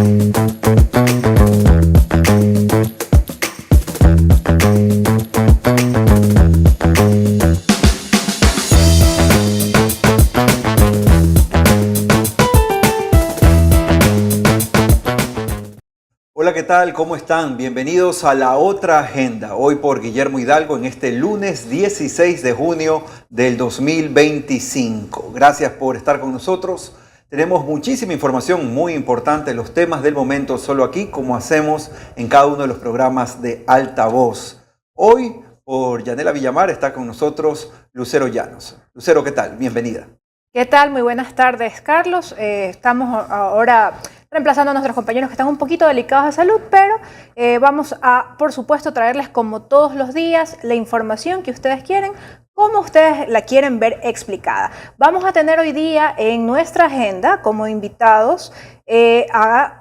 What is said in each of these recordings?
Hola, ¿qué tal? ¿Cómo están? Bienvenidos a La Otra Agenda, hoy por Guillermo Hidalgo en este lunes 16 de junio del 2025. Gracias por estar con nosotros. Tenemos muchísima información muy importante, los temas del momento, solo aquí, como hacemos en cada uno de los programas de Altavoz. Hoy, por Yanela Villamar, está con nosotros Lucero Llanos. Lucero, ¿qué tal? Bienvenida. ¿Qué tal? Muy buenas tardes, Carlos. Estamos ahora reemplazando a nuestros compañeros que están un poquito delicados de salud, pero vamos a, por supuesto, traerles como todos los días la información que ustedes quieren, como ustedes la quieren ver explicada. Vamos a tener hoy día en nuestra agenda como invitados a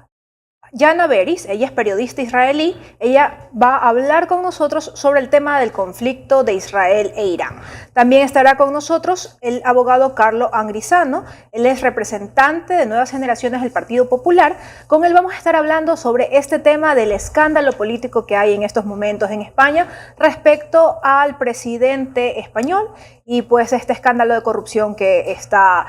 Jana Beris. Ella es periodista israelí. Ella va a hablar con nosotros sobre el tema del conflicto de Israel e Irán. También estará con nosotros el abogado Carlo Angrisano. Él es representante de Nuevas Generaciones del Partido Popular. Con él vamos a estar hablando sobre este tema del escándalo político que hay en estos momentos en España respecto al presidente español y pues este escándalo de corrupción que está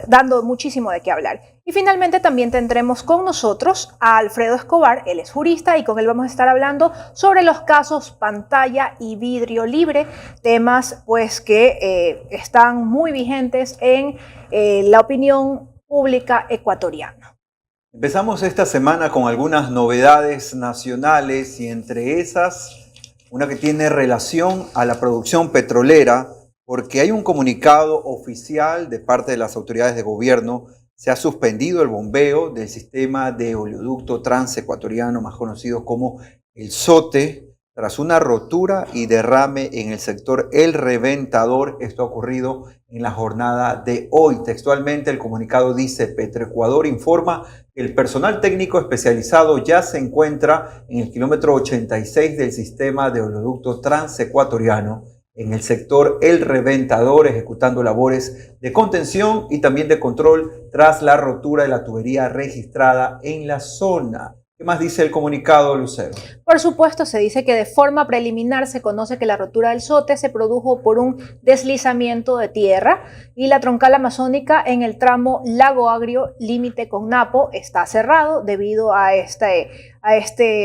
dando muchísimo de qué hablar. Y finalmente también tendremos con nosotros a Alfredo Escobar. Él es jurista y con él vamos a estar hablando sobre los casos pantalla y vidrio libre, temas pues que están muy vigentes en la opinión pública ecuatoriana. Empezamos esta semana con algunas novedades nacionales y entre esas una que tiene relación a la producción petrolera, porque hay un comunicado oficial de parte de las autoridades de gobierno. Se ha suspendido el bombeo del sistema de oleoducto transecuatoriano, más conocido como el SOTE, tras una rotura y derrame en el sector El Reventador. Esto ha ocurrido en la jornada de hoy. Textualmente el comunicado dice: Petroecuador informa que el personal técnico especializado ya se encuentra en el kilómetro 86 del sistema de oleoducto transecuatoriano, en el sector El Reventador, ejecutando labores de contención y también de control tras la rotura de la tubería registrada en la zona. ¿Qué más dice el comunicado, Lucero? Por supuesto, se dice que de forma preliminar se conoce que la rotura del SOTE se produjo por un deslizamiento de tierra y la troncal amazónica en el tramo Lago Agrio, límite con Napo, está cerrado debido a este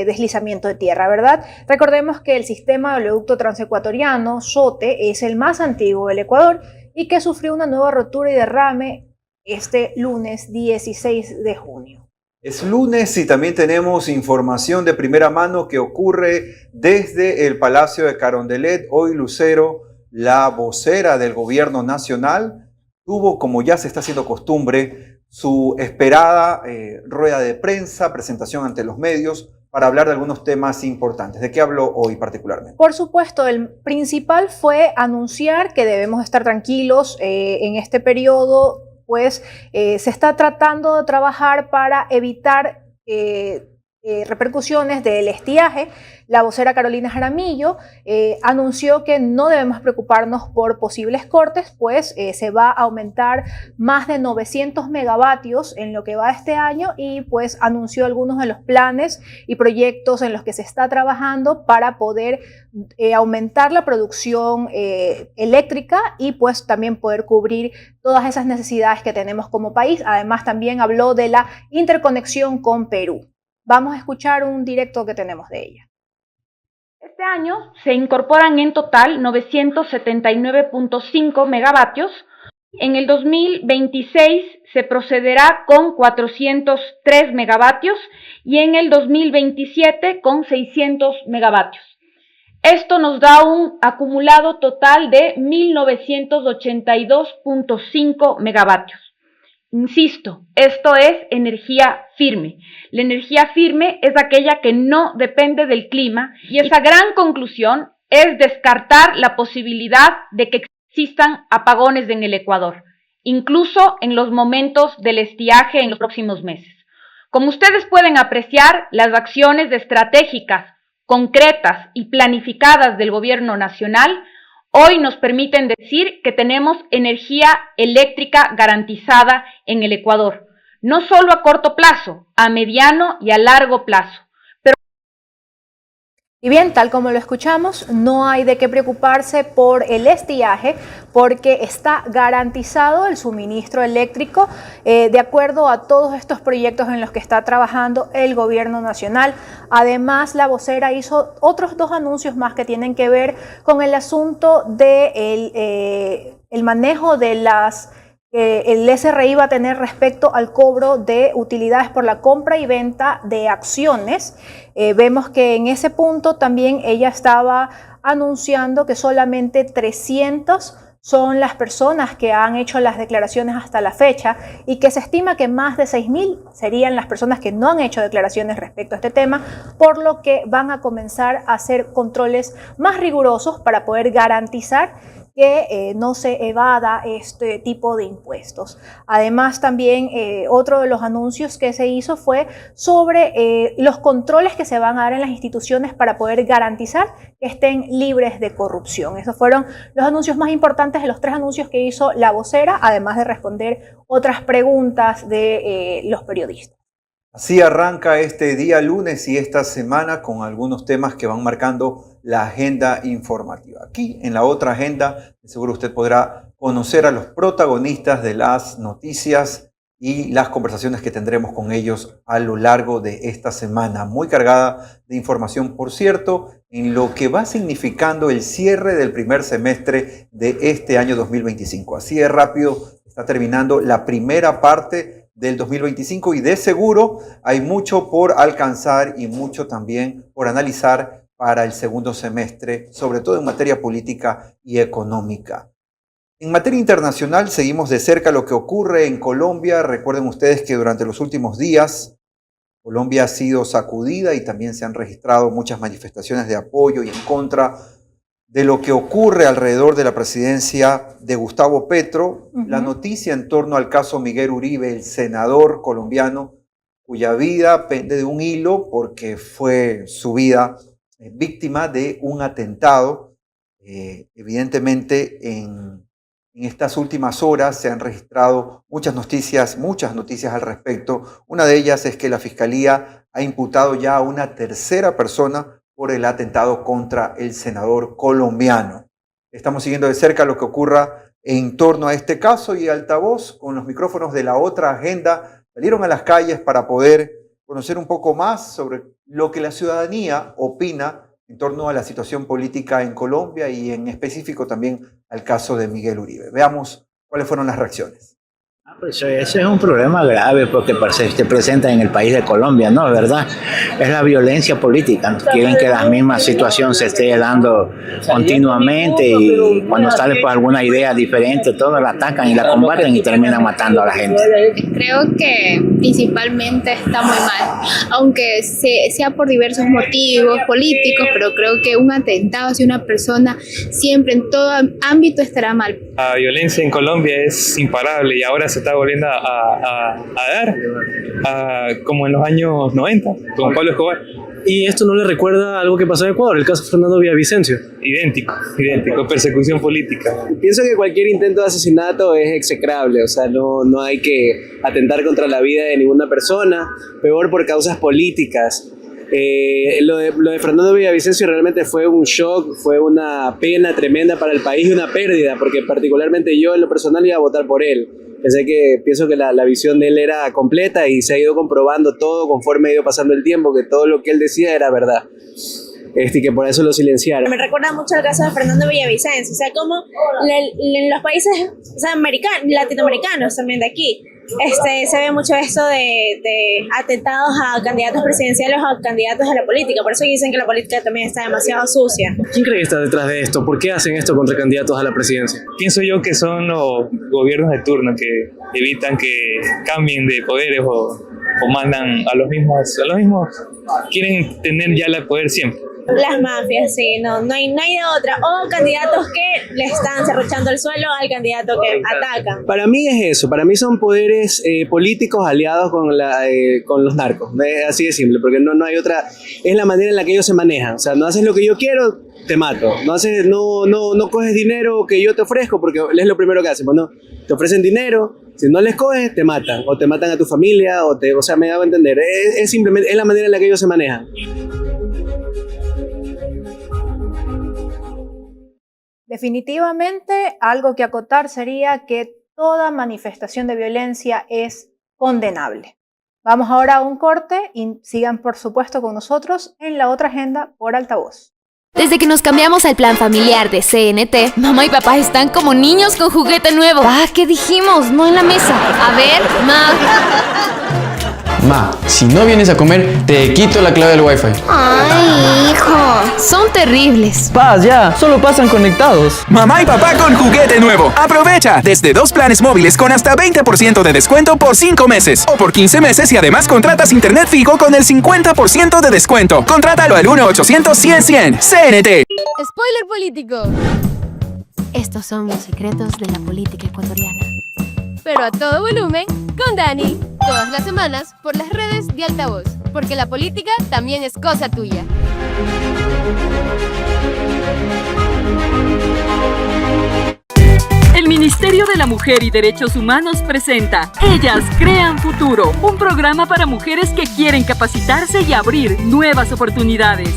deslizamiento de tierra, ¿verdad? Recordemos que el sistema de oleoducto transecuatoriano, SOTE, es el más antiguo del Ecuador y que sufrió una nueva rotura y derrame este lunes 16 de junio. Es lunes y también tenemos información de primera mano que ocurre desde el Palacio de Carondelet. Hoy, Lucero, la vocera del gobierno nacional, tuvo, como ya se está haciendo costumbre, su esperada rueda de prensa, presentación ante los medios, para hablar de algunos temas importantes. ¿De qué habló hoy particularmente? Por supuesto, el principal fue anunciar que debemos estar tranquilos en este periodo, pues se está tratando de trabajar para evitar repercusiones del estiaje. La vocera Carolina Jaramillo anunció que no debemos preocuparnos por posibles cortes, pues se va a aumentar más de 900 megavatios en lo que va este año y pues anunció algunos de los planes y proyectos en los que se está trabajando para poder aumentar la producción eléctrica y pues también poder cubrir todas esas necesidades que tenemos como país. Además también habló de la interconexión con Perú. Vamos a escuchar un directo que tenemos de ella. Este año se incorporan en total 979.5 megavatios. En el 2026 se procederá con 403 megavatios y en el 2027 con 600 megavatios. Esto nos da un acumulado total de 1982.5 megavatios. Insisto, esto es energía firme. La energía firme es aquella que no depende del clima y esa gran conclusión es descartar la posibilidad de que existan apagones en el Ecuador, incluso en los momentos del estiaje en los próximos meses. Como ustedes pueden apreciar, las acciones estratégicas, concretas y planificadas del gobierno nacional hoy nos permiten decir que tenemos energía eléctrica garantizada en el Ecuador. no solo a corto plazo, a mediano y a largo plazo. Y bien, tal como lo escuchamos, no hay de qué preocuparse por el estiaje porque está garantizado el suministro eléctrico de acuerdo a todos estos proyectos en los que está trabajando el gobierno nacional. Además, la vocera hizo otros 2 anuncios más que tienen que ver con el asunto de el manejo de las el SRI va a tener respecto al cobro de utilidades por la compra y venta de acciones. Vemos que en ese punto también ella estaba anunciando que solamente 300 son las personas que han hecho las declaraciones hasta la fecha y que se estima que más de 6.000 serían las personas que no han hecho declaraciones respecto a este tema, por lo que van a comenzar a hacer controles más rigurosos para poder garantizar que no se evada este tipo de impuestos. Además, también otro de los anuncios que se hizo fue sobre los controles que se van a dar en las instituciones para poder garantizar que estén libres de corrupción. Esos fueron los anuncios más importantes de los 3 anuncios que hizo la vocera, además de responder otras preguntas de los periodistas. Así arranca este día lunes y esta semana con algunos temas que van marcando la agenda informativa. Aquí en la otra agenda, seguro usted podrá conocer a los protagonistas de las noticias y las conversaciones que tendremos con ellos a lo largo de esta semana. Muy cargada de información, por cierto, en lo que va significando el cierre del primer semestre de este año 2025. Así de rápido está terminando la primera parte del 2025 y de seguro hay mucho por alcanzar y mucho también por analizar para el segundo semestre, sobre todo en materia política y económica. En materia internacional seguimos de cerca lo que ocurre en Colombia. Recuerden ustedes que durante los últimos días Colombia ha sido sacudida y también se han registrado muchas manifestaciones de apoyo y en contra de lo que ocurre alrededor de la presidencia de Gustavo Petro. La noticia en torno al caso Miguel Uribe, el senador colombiano, cuya vida pende de un hilo porque fue su vida víctima de un atentado. Evidentemente, en estas últimas horas se han registrado muchas noticias al respecto. Una de ellas es que la Fiscalía ha imputado ya a una tercera persona por el atentado contra el senador colombiano. Estamos siguiendo de cerca lo que ocurra en torno a este caso y Altavoz, con los micrófonos de la otra agenda, salieron a las calles para poder conocer un poco más sobre lo que la ciudadanía opina en torno a la situación política en Colombia y en específico también al caso de Miguel Uribe. Veamos cuáles fueron las reacciones. Pues ese es un problema grave porque se presenta en el país de Colombia, ¿no? ¿Verdad? Es la violencia política. Quieren que la misma situación se esté dando continuamente y cuando sale pues alguna idea diferente, todos la atacan y la combaten y terminan matando a la gente. Creo que principalmente está muy mal, aunque sea por diversos motivos políticos, pero creo que un atentado hacia una persona siempre en todo ámbito estará mal. La violencia en Colombia es imparable y ahora se está volviendo a dar como en los años 90 con Pablo Escobar. ¿Y esto no le recuerda algo que pasó en Ecuador, el caso Fernando Villavicencio? Idéntico, persecución política. Pienso que cualquier intento de asesinato es execrable, o sea, no hay que atentar contra la vida de ninguna persona, peor por causas políticas. Lo de Fernando Villavicencio realmente fue un shock, fue una pena tremenda para el país y una pérdida, porque particularmente yo en lo personal iba a votar por él. Pienso que la visión de él era completa y se ha ido comprobando todo conforme ha ido pasando el tiempo, que todo lo que él decía era verdad. Y que por eso lo silenciaron. Me recuerda mucho el caso de Fernando Villavicencio, o sea, como en los países, o sea, latinoamericanos también de aquí, se ve mucho esto de atentados a candidatos presidenciales o a candidatos a la política. Por eso dicen que la política también está demasiado sucia. ¿Quién cree que está detrás de esto? ¿Por qué hacen esto contra candidatos a la presidencia? Pienso yo que son los gobiernos de turno que evitan que cambien de poderes o mandan a los mismos, quieren tener ya el poder siempre. Las mafias, sí, no hay de otra. O candidatos que le están cerruchando el suelo al candidato que atacan. Para mí es eso, para mí son poderes políticos aliados con los narcos, así de simple, porque no hay otra, es la manera en la que ellos se manejan, o sea, no haces lo que yo quiero, te mato. No coges dinero que yo te ofrezco, porque es lo primero que hacen. Bueno, te ofrecen dinero, si no les coges, te matan. O te matan a tu familia, o sea, me hago entender. Es simplemente, es la manera en la que ellos se manejan. Definitivamente, algo que acotar sería que toda manifestación de violencia es condenable. Vamos ahora a un corte y sigan, por supuesto, con nosotros en la otra agenda por Altavoz. Desde que nos cambiamos al plan familiar de CNT, mamá y papá están como niños con juguete nuevo. ¿Qué dijimos? No en la mesa. A ver, Ma, si no vienes a comer, te quito la clave del wifi. Ay, hijo. Son terribles. Paz, ya, solo pasan conectados. Mamá y papá con juguete nuevo. Aprovecha desde 2 planes móviles con hasta 20% de descuento por 5 meses o por 15 meses y además contratas internet fijo con el 50% de descuento. Contrátalo al 1-800-100-100. CNT. Spoiler político. Estos son los secretos de la política ecuatoriana. Pero a todo volumen, con Dani. Todas las semanas por las redes de Altavoz. Porque la política también es cosa tuya. El Ministerio de la Mujer y Derechos Humanos presenta Ellas Crean Futuro, un programa para mujeres que quieren capacitarse y abrir nuevas oportunidades.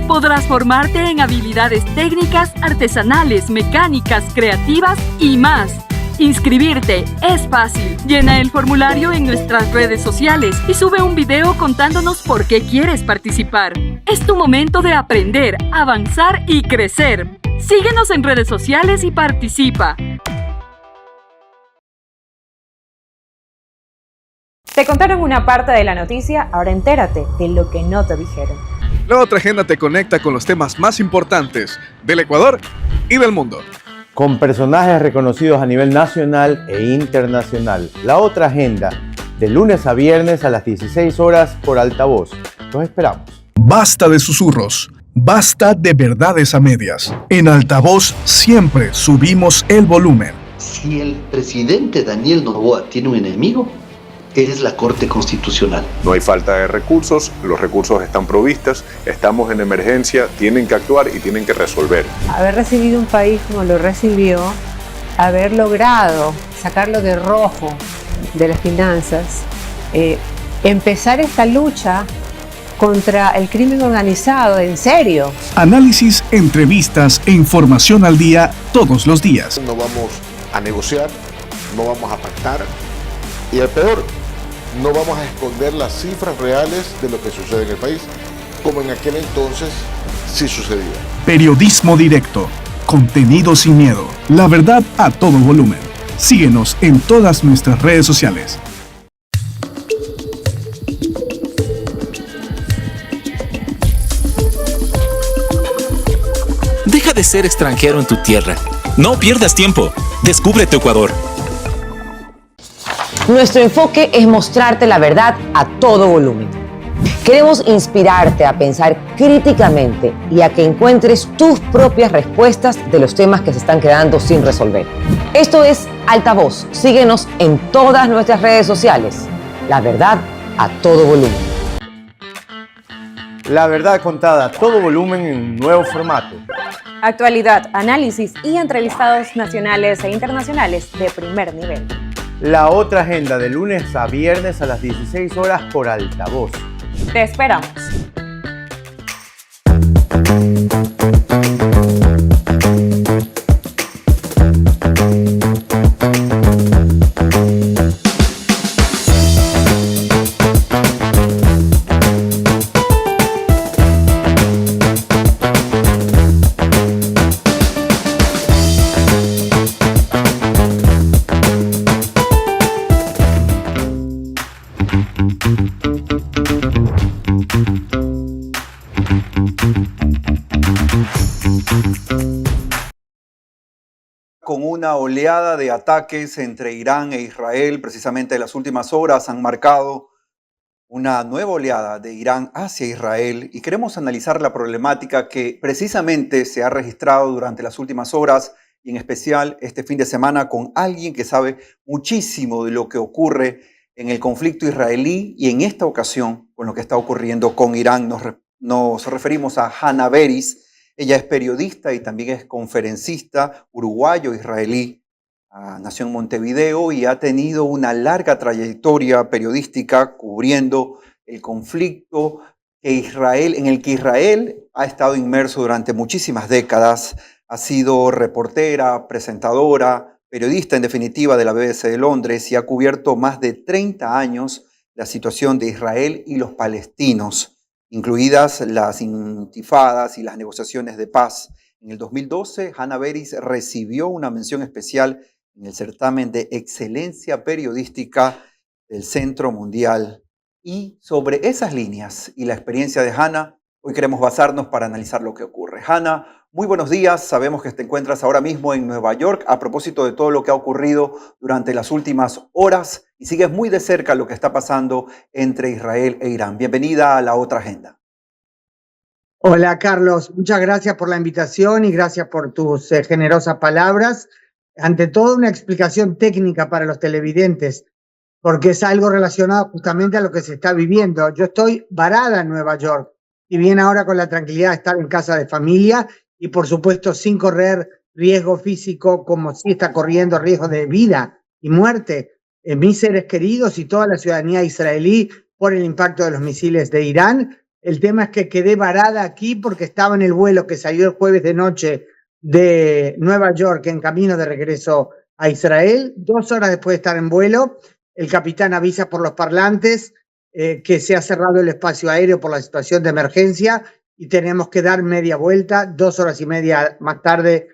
Podrás formarte en habilidades técnicas, artesanales, mecánicas, creativas y más. Inscribirte es fácil. Llena el formulario en nuestras redes sociales y sube un video contándonos por qué quieres participar. Es tu momento de aprender, avanzar y crecer. Síguenos en redes sociales y participa. Te contaron una parte de la noticia, ahora entérate de lo que no te dijeron. La otra agenda te conecta con los temas más importantes del Ecuador y del mundo. Con personajes reconocidos a nivel nacional e internacional. La otra agenda, de lunes a viernes a las 16 horas por Altavoz. Los esperamos. Basta de susurros, basta de verdades a medias. En Altavoz siempre subimos el volumen. Si el presidente Daniel Noboa tiene un enemigo, es la Corte Constitucional. No hay falta de recursos, los recursos están provistos, estamos en emergencia, tienen que actuar y tienen que resolver. Haber recibido un país como lo recibió, haber logrado sacarlo de rojo de las finanzas, empezar esta lucha contra el crimen organizado, en serio. Análisis, entrevistas e información al día todos los días. No vamos a negociar, no vamos a pactar y el peor, no vamos a esconder las cifras reales de lo que sucede en el país, como en aquel entonces sí sucedía. Periodismo directo, contenido sin miedo, la verdad a todo volumen. Síguenos en todas nuestras redes sociales. Deja de ser extranjero en tu tierra. No pierdas tiempo. Descubre tu Ecuador. Nuestro enfoque es mostrarte la verdad a todo volumen. Queremos inspirarte a pensar críticamente y a que encuentres tus propias respuestas de los temas que se están quedando sin resolver. Esto es Altavoz. Síguenos en todas nuestras redes sociales. La verdad a todo volumen. La verdad contada a todo volumen en un nuevo formato. Actualidad, análisis y entrevistados nacionales e internacionales de primer nivel. La otra agenda de lunes a viernes a las 16 horas por Altavoz. Te esperamos. Con una oleada de ataques entre Irán e Israel, precisamente en las últimas horas han marcado una nueva oleada de Irán hacia Israel y queremos analizar la problemática que precisamente se ha registrado durante las últimas horas y en especial este fin de semana con alguien que sabe muchísimo de lo que ocurre en el conflicto israelí y en esta ocasión con lo que está ocurriendo con Irán. Nos referimos a Hannah Beris. Ella es periodista y también es conferencista uruguayo-israelí. Nació en Montevideo y ha tenido una larga trayectoria periodística cubriendo el conflicto en el que Israel ha estado inmerso durante muchísimas décadas. Ha sido reportera, presentadora, periodista en definitiva de la BBC de Londres y ha cubierto más de 30 años la situación de Israel y los palestinos, incluidas las intifadas y las negociaciones de paz. En el 2012, Hannah Beris recibió una mención especial en el certamen de excelencia periodística del Centro Mundial. Y sobre esas líneas y la experiencia de Hannah, hoy queremos basarnos para analizar lo que ocurre. Hannah, muy buenos días. Sabemos que te encuentras ahora mismo en Nueva York a propósito de todo lo que ha ocurrido durante las últimas horas y sigues muy de cerca lo que está pasando entre Israel e Irán. Bienvenida a La Otra Agenda. Hola, Carlos. Muchas gracias por la invitación y gracias por tus generosas palabras. Ante todo, una explicación técnica para los televidentes, porque es algo relacionado justamente a lo que se está viviendo. Yo estoy varada en Nueva York, y bien ahora con la tranquilidad de estar en casa de familia y, por supuesto, sin correr riesgo físico como sí está corriendo riesgo de vida y muerte en mis seres queridos y toda la ciudadanía israelí por el impacto de los misiles de Irán. El tema es que quedé varada aquí porque estaba en el vuelo que salió el jueves de noche de Nueva York en camino de regreso a Israel. 2 horas después de estar en vuelo, el capitán avisa por los parlantes que se ha cerrado el espacio aéreo por la situación de emergencia y tenemos que dar media vuelta. 2 horas y media más tarde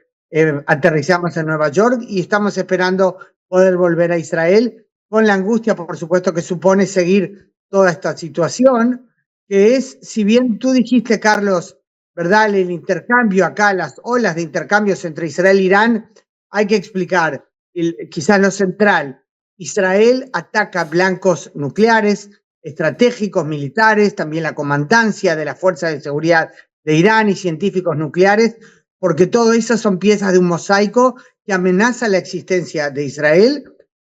aterrizamos en Nueva York y estamos esperando poder volver a Israel con la angustia, por supuesto, que supone seguir toda esta situación, que es, si bien tú dijiste, Carlos, ¿verdad? El intercambio acá, las olas de intercambios entre Israel e Irán, hay que explicar, quizás lo central. Israel ataca blancos nucleares, estratégicos, militares, también la comandancia de las fuerzas de seguridad de Irán y científicos nucleares, porque todo eso son piezas de un mosaico que amenaza la existencia de Israel.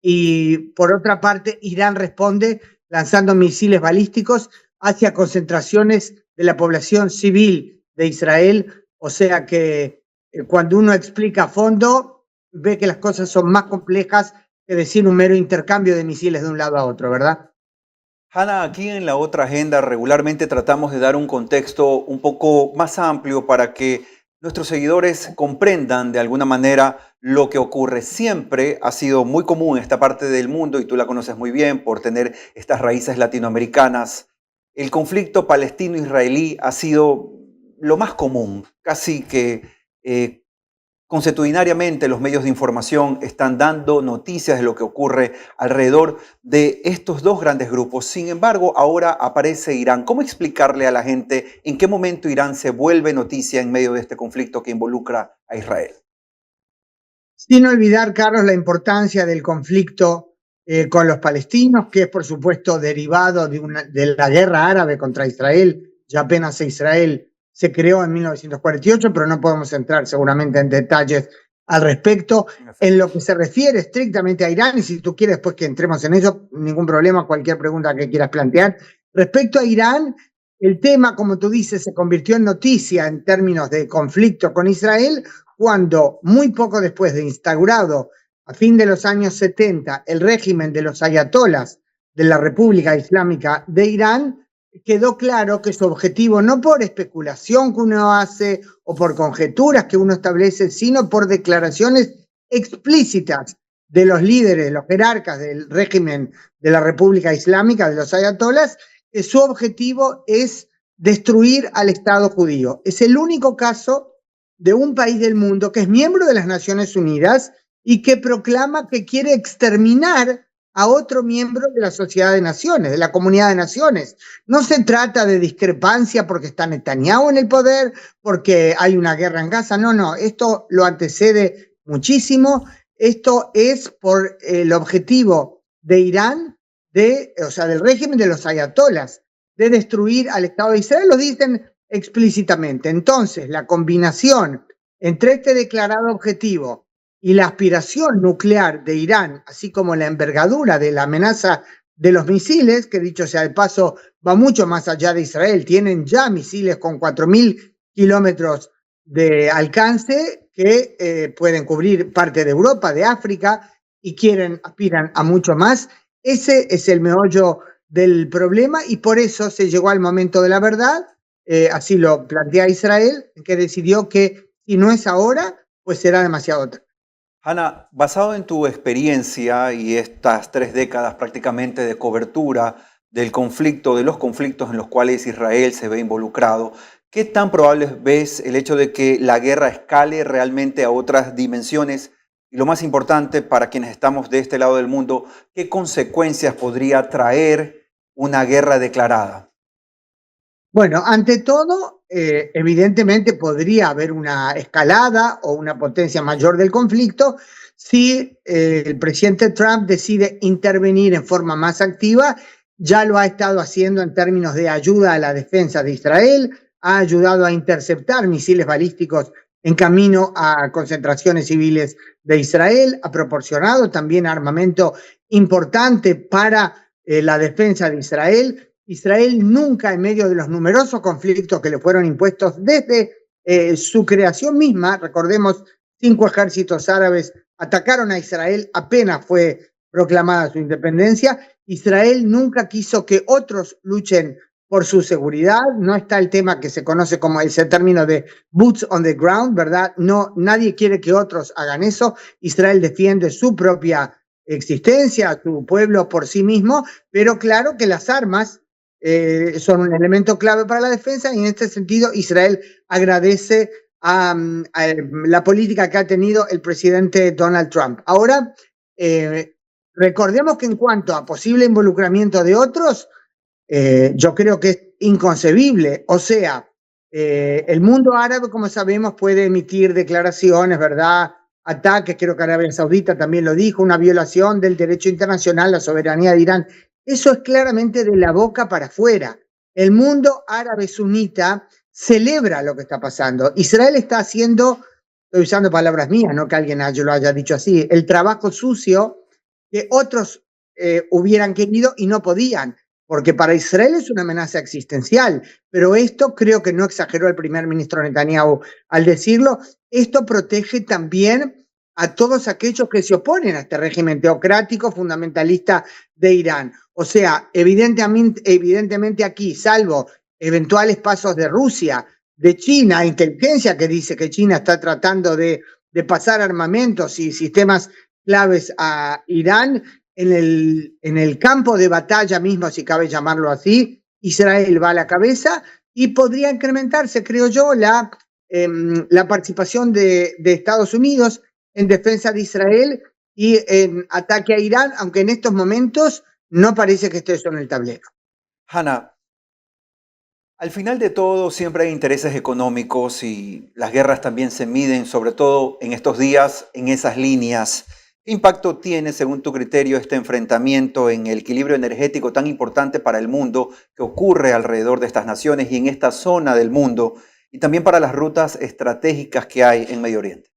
Y por otra parte, Irán responde lanzando misiles balísticos hacia concentraciones de la población civil de Israel, o sea que cuando uno explica a fondo, ve que las cosas son más complejas que decir un mero intercambio de misiles de un lado a otro, ¿verdad? Hannah, aquí en La Otra Agenda regularmente tratamos de dar un contexto un poco más amplio para que nuestros seguidores comprendan de alguna manera lo que ocurre. Siempre ha sido muy común en esta parte del mundo, y tú la conoces muy bien por tener estas raíces latinoamericanas. El conflicto palestino-israelí ha sido lo más común, casi que consuetudinariamente los medios de información están dando noticias de lo que ocurre alrededor de estos dos grandes grupos. Sin embargo, ahora aparece Irán. ¿Cómo explicarle a la gente en qué momento Irán se vuelve noticia en medio de este conflicto que involucra a Israel? Sin olvidar, Carlos, la importancia del conflicto con los palestinos, que es por supuesto derivado de la guerra árabe contra Israel. Ya apenas Israel se creó en 1948, pero no podemos entrar seguramente en detalles al respecto. En lo que se refiere estrictamente a Irán, y si tú quieres después que entremos en eso, ningún problema, cualquier pregunta que quieras plantear. Respecto a Irán, el tema, como tú dices, se convirtió en noticia en términos de conflicto con Israel cuando, muy poco después de instaurado a fin de los años 70 el régimen de los ayatolas de la República Islámica de Irán, quedó claro que su objetivo, no por especulación que uno hace o por conjeturas que uno establece, sino por declaraciones explícitas de los líderes, los jerarcas del régimen de la República Islámica, de los ayatolas, que su objetivo es destruir al Estado judío. Es el único caso de un país del mundo que es miembro de las Naciones Unidas y que proclama que quiere exterminar a otro miembro de la Sociedad de Naciones, de la Comunidad de Naciones. No se trata de discrepancia porque está Netanyahu en el poder, porque hay una guerra en Gaza. No, esto lo antecede muchísimo. Esto es por el objetivo de Irán, del régimen de los ayatolas, de destruir al Estado de Israel. Lo dicen explícitamente. Entonces, la combinación entre este declarado objetivo y la aspiración nuclear de Irán, así como la envergadura de la amenaza de los misiles, que dicho sea de paso, va mucho más allá de Israel. Tienen ya misiles con 4.000 kilómetros de alcance que pueden cubrir parte de Europa, de África, y aspiran a mucho más. Ese es el meollo del problema y por eso se llegó al momento de la verdad, así lo plantea Israel, que decidió que si no es ahora, pues será demasiado tarde. Hannah, basado en tu experiencia y estas 3 décadas prácticamente de cobertura del conflicto, de los conflictos en los cuales Israel se ve involucrado, ¿qué tan probable ves el hecho de que la guerra escale realmente a otras dimensiones? Y lo más importante para quienes estamos de este lado del mundo, ¿qué consecuencias podría traer una guerra declarada? Bueno, ante todo, evidentemente podría haber una escalada o una potencia mayor del conflicto si el presidente Trump decide intervenir en forma más activa. Ya lo ha estado haciendo en términos de ayuda a la defensa de Israel, ha ayudado a interceptar misiles balísticos en camino a concentraciones civiles de Israel, ha proporcionado también armamento importante para la defensa de Israel. Israel nunca, en medio de los numerosos conflictos que le fueron impuestos desde su creación misma, recordemos, 5 ejércitos árabes atacaron a Israel apenas fue proclamada su independencia. Israel nunca quiso que otros luchen por su seguridad. No está el tema que se conoce como ese término de boots on the ground, ¿verdad? No, nadie quiere que otros hagan eso. Israel defiende su propia existencia, su pueblo por sí mismo, pero claro que las armas son un elemento clave para la defensa y en este sentido Israel agradece a la política que ha tenido el presidente Donald Trump. Ahora, recordemos que en cuanto a posible involucramiento de otros, yo creo que es inconcebible. O sea, el mundo árabe, como sabemos, puede emitir declaraciones, ¿verdad? Ataques, creo que Arabia Saudita también lo dijo, una violación del derecho internacional, la soberanía de Irán. Eso es claramente de la boca para afuera. El mundo árabe sunita celebra lo que está pasando. Israel está haciendo, estoy usando palabras mías, no que alguien lo haya dicho así, el trabajo sucio que otros hubieran querido y no podían, porque para Israel es una amenaza existencial, pero esto creo que no exageró el primer ministro Netanyahu al decirlo. Esto protege también a todos aquellos que se oponen a este régimen teocrático fundamentalista de Irán. O sea, evidentemente aquí, salvo eventuales pasos de Rusia, de China, inteligencia que dice que China está tratando de pasar armamentos y sistemas claves a Irán, en el campo de batalla mismo, si cabe llamarlo así, Israel va a la cabeza y podría incrementarse, creo yo, la participación de Estados Unidos en defensa de Israel y en ataque a Irán, aunque en estos momentos no parece que esté eso en el tablero. Hannah, al final de todo siempre hay intereses económicos y las guerras también se miden, sobre todo en estos días, en esas líneas. ¿Qué impacto tiene, según tu criterio, este enfrentamiento en el equilibrio energético tan importante para el mundo que ocurre alrededor de estas naciones y en esta zona del mundo, y también para las rutas estratégicas que hay en Medio Oriente?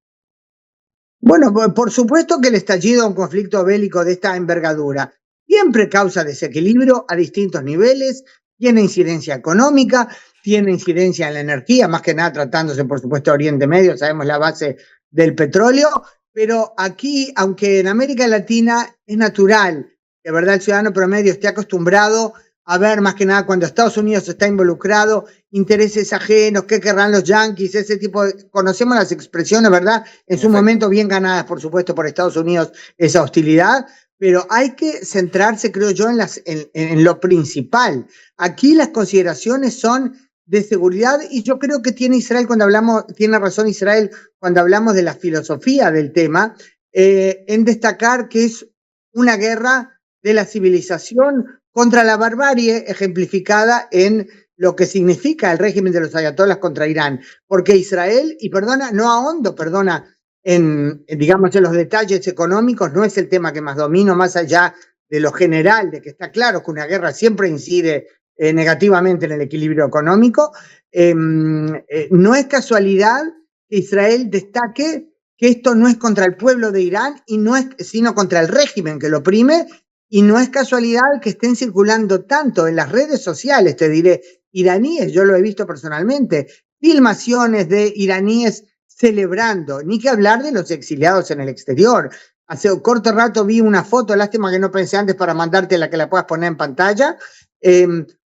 Bueno, por supuesto que el estallido de un conflicto bélico de esta envergadura siempre causa desequilibrio a distintos niveles, tiene incidencia económica, tiene incidencia en la energía, más que nada tratándose, por supuesto, de Oriente Medio, sabemos la base del petróleo, pero aquí, aunque en América Latina es natural que, ¿verdad?, el ciudadano promedio esté acostumbrado a ver, más que nada, cuando Estados Unidos está involucrado, intereses ajenos, qué querrán los yanquis, ese tipo de... Conocemos las expresiones, ¿verdad? En su momento bien ganadas, por supuesto, por Estados Unidos, esa hostilidad, pero hay que centrarse, creo yo, en lo principal. Aquí las consideraciones son de seguridad y yo creo que tiene razón Israel cuando hablamos de la filosofía del tema, en destacar que es una guerra de la civilización contra la barbarie, ejemplificada en lo que significa el régimen de los ayatolás contra Irán, porque Israel, y no ahondo en los detalles económicos, no es el tema que más domino, más allá de lo general, de que está claro que una guerra siempre incide negativamente en el equilibrio económico. No es casualidad que Israel destaque que esto no es contra el pueblo de Irán, sino contra el régimen que lo oprime, y no es casualidad que estén circulando tanto en las redes sociales, te diré, iraníes, yo lo he visto personalmente, filmaciones de iraníes celebrando, ni que hablar de los exiliados en el exterior. Hace un corto rato vi una foto, lástima que no pensé antes para mandarte la que la puedas poner en pantalla,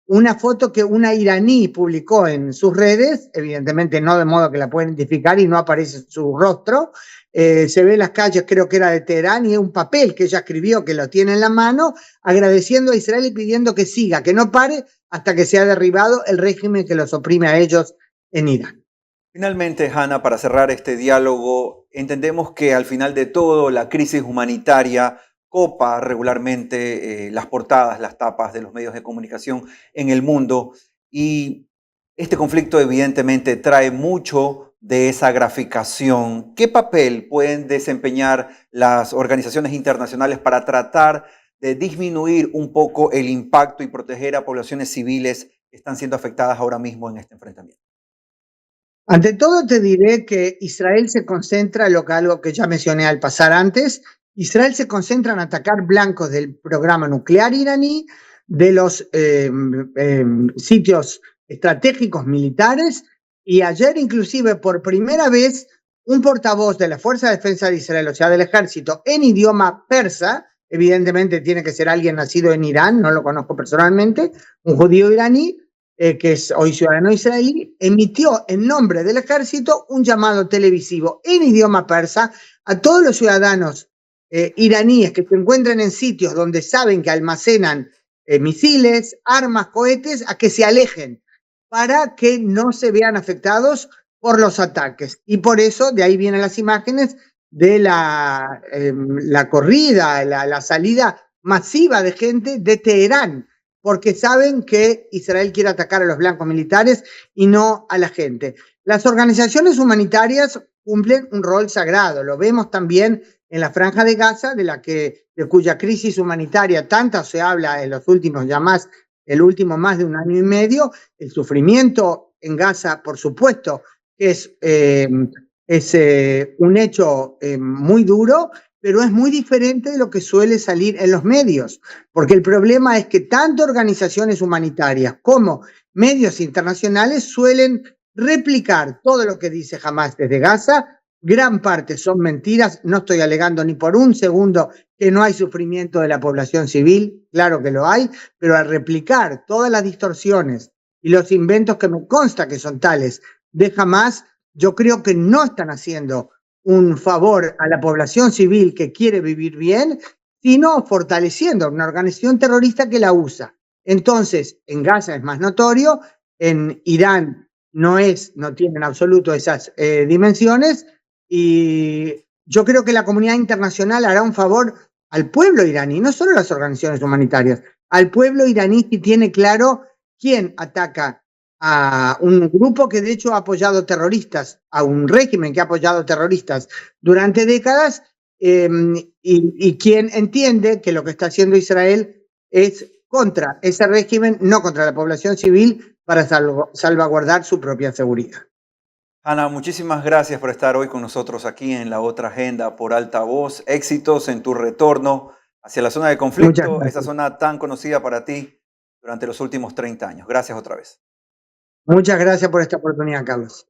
una foto que una iraní publicó en sus redes, evidentemente no de modo que la pueden identificar y no aparece su rostro, se ve en las calles, creo que era de Teherán, y es un papel que ella escribió, que lo tiene en la mano, agradeciendo a Israel y pidiendo que siga, que no pare hasta que sea derribado el régimen que los oprime a ellos en Irán. Finalmente, Hanna, para cerrar este diálogo, entendemos que al final de todo la crisis humanitaria copa regularmente las portadas, las tapas de los medios de comunicación en el mundo, y este conflicto evidentemente trae mucho de esa graficación. ¿Qué papel pueden desempeñar las organizaciones internacionales para tratar de disminuir un poco el impacto y proteger a poblaciones civiles que están siendo afectadas ahora mismo en este enfrentamiento? Ante todo te diré que Israel se concentra en algo que ya mencioné al pasar antes. Israel se concentra en atacar blancos del programa nuclear iraní, de los sitios estratégicos militares, y ayer inclusive por primera vez un portavoz de la Fuerza de Defensa de Israel, o sea del ejército, en idioma persa, evidentemente tiene que ser alguien nacido en Irán, no lo conozco personalmente, un judío iraní, que es hoy ciudadano israelí, emitió en nombre del ejército un llamado televisivo en idioma persa a todos los ciudadanos iraníes que se encuentran en sitios donde saben que almacenan misiles, armas, cohetes, a que se alejen para que no se vean afectados por los ataques. Y por eso, de ahí vienen las imágenes de la corrida, la salida masiva de gente de Teherán, porque saben que Israel quiere atacar a los blancos militares y no a la gente. Las organizaciones humanitarias cumplen un rol sagrado, lo vemos también en la Franja de Gaza, de cuya crisis humanitaria tanto se habla en los últimos el último más de un año y medio. El sufrimiento en Gaza, por supuesto, es un hecho muy duro, pero es muy diferente de lo que suele salir en los medios, porque el problema es que tanto organizaciones humanitarias como medios internacionales suelen replicar todo lo que dice Hamás desde Gaza. Gran parte son mentiras, no estoy alegando ni por un segundo que no hay sufrimiento de la población civil, claro que lo hay, pero al replicar todas las distorsiones y los inventos que me consta que son tales de Hamás, yo creo que no están haciendo un favor a la población civil que quiere vivir bien, sino fortaleciendo una organización terrorista que la usa. Entonces, en Gaza es más notorio, en Irán no tiene en absoluto esas dimensiones, y yo creo que la comunidad internacional hará un favor al pueblo iraní, no solo a las organizaciones humanitarias, al pueblo iraní, que tiene claro quién ataca a un grupo que de hecho ha apoyado terroristas, a un régimen que ha apoyado terroristas durante décadas, y quien entiende que lo que está haciendo Israel es contra ese régimen, no contra la población civil, para salvaguardar su propia seguridad. Hanna, muchísimas gracias por estar hoy con nosotros aquí en La Otra Agenda por Altavoz. Éxitos en tu retorno hacia la zona de conflicto, esa zona tan conocida para ti durante los últimos 30 años. Gracias otra vez. Muchas gracias por esta oportunidad, Carlos.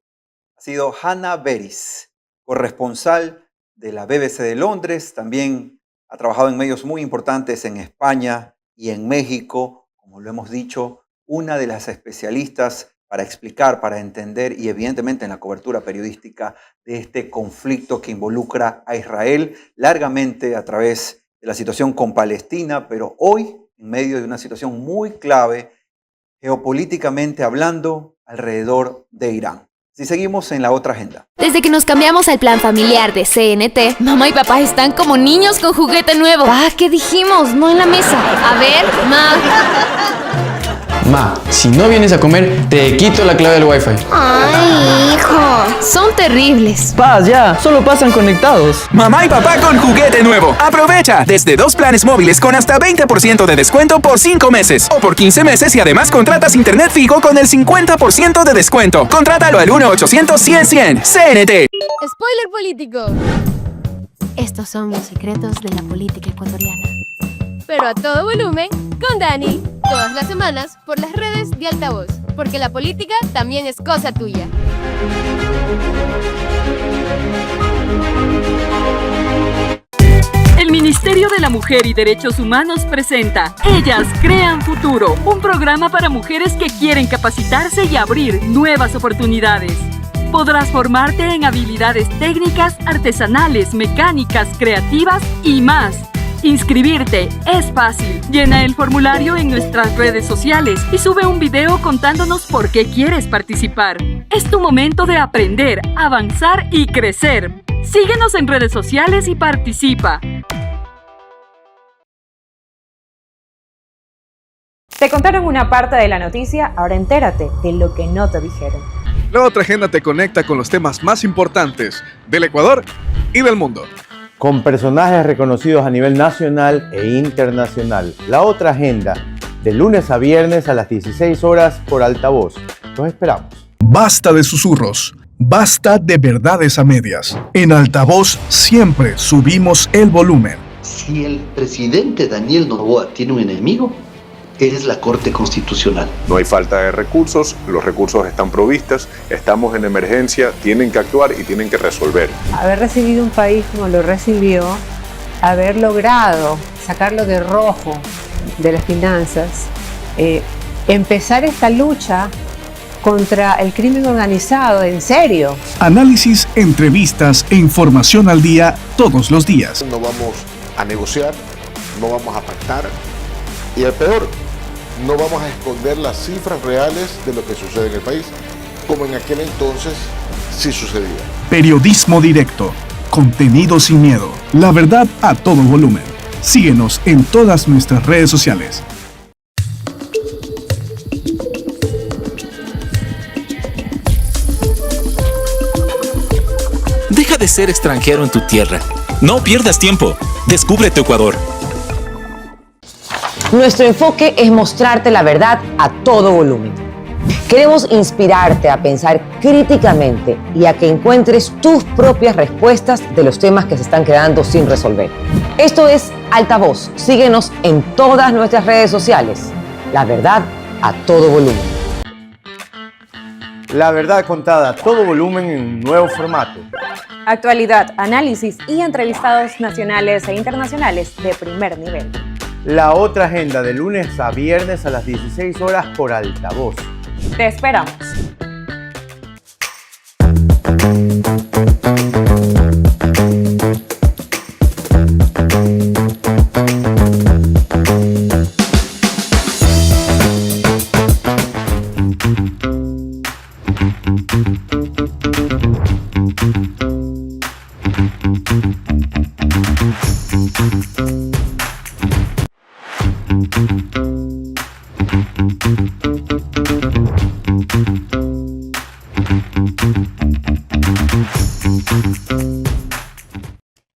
Ha sido Hanna Beris, corresponsal de la BBC de Londres. También ha trabajado en medios muy importantes en España y en México. Como lo hemos dicho, una de las especialistas para explicar, para entender y evidentemente en la cobertura periodística de este conflicto que involucra a Israel largamente a través de la situación con Palestina, pero hoy en medio de una situación muy clave geopolíticamente hablando alrededor de Irán. Si seguimos en La Otra Agenda. Desde que nos cambiamos al plan familiar de CNT, mamá y papá están como niños con juguete nuevo. ¿Qué dijimos? No en la mesa. A ver, Ma, si no vienes a comer, te quito la clave del Wi-Fi. Ay, hijo, son terribles. Paz, ya, solo pasan conectados. Mamá y papá con juguete nuevo. Aprovecha desde 2 planes móviles con hasta 20% de descuento por 5 meses o por 15 meses y además contratas internet fijo con el 50% de descuento. Contrátalo al 1-800-100-100. CNT. Spoiler político. Estos son los secretos de la política ecuatoriana. Pero a todo volumen, con Dani. Todas las semanas por las redes de Altavoz. Porque la política también es cosa tuya. El Ministerio de la Mujer y Derechos Humanos presenta Ellas Crean Futuro, un programa para mujeres que quieren capacitarse y abrir nuevas oportunidades. Podrás formarte en habilidades técnicas, artesanales, mecánicas, creativas y más. Inscribirte es fácil. Llena el formulario en nuestras redes sociales y sube un video contándonos por qué quieres participar. Es tu momento de aprender, avanzar y crecer. Síguenos en redes sociales y participa. Te contaron una parte de la noticia, ahora entérate de lo que no te dijeron. La Otra Agenda te conecta con los temas más importantes del Ecuador y del mundo. Con personajes reconocidos a nivel nacional e internacional. La Otra Agenda, de lunes a viernes a las 16 horas por Altavoz. Los esperamos. Basta de susurros, basta de verdades a medias. En Altavoz siempre subimos el volumen. Si el presidente Daniel Noboa tiene un enemigo, es la Corte Constitucional. No hay falta de recursos, los recursos están provistos, estamos en emergencia, tienen que actuar y tienen que resolver. Haber recibido un país como lo recibió, haber logrado sacarlo de rojo de las finanzas, empezar esta lucha contra el crimen organizado, en serio. Análisis, entrevistas e información al día todos los días. No vamos a negociar, no vamos a pactar y el peor, no vamos a esconder las cifras reales de lo que sucede en el país, como en aquel entonces sí sucedía. Periodismo directo, contenido sin miedo, la verdad a todo volumen. Síguenos en todas nuestras redes sociales. Deja de ser extranjero en tu tierra. No pierdas tiempo. Descubre tu Ecuador. Nuestro enfoque es mostrarte la verdad a todo volumen. Queremos inspirarte a pensar críticamente y a que encuentres tus propias respuestas de los temas que se están quedando sin resolver. Esto es Altavoz. Síguenos en todas nuestras redes sociales. La verdad a todo volumen. La verdad contada a todo volumen en un nuevo formato. Actualidad, análisis y entrevistados nacionales e internacionales de primer nivel. La Otra Agenda, de lunes a viernes a las 16 horas por Altavoz. Te esperamos.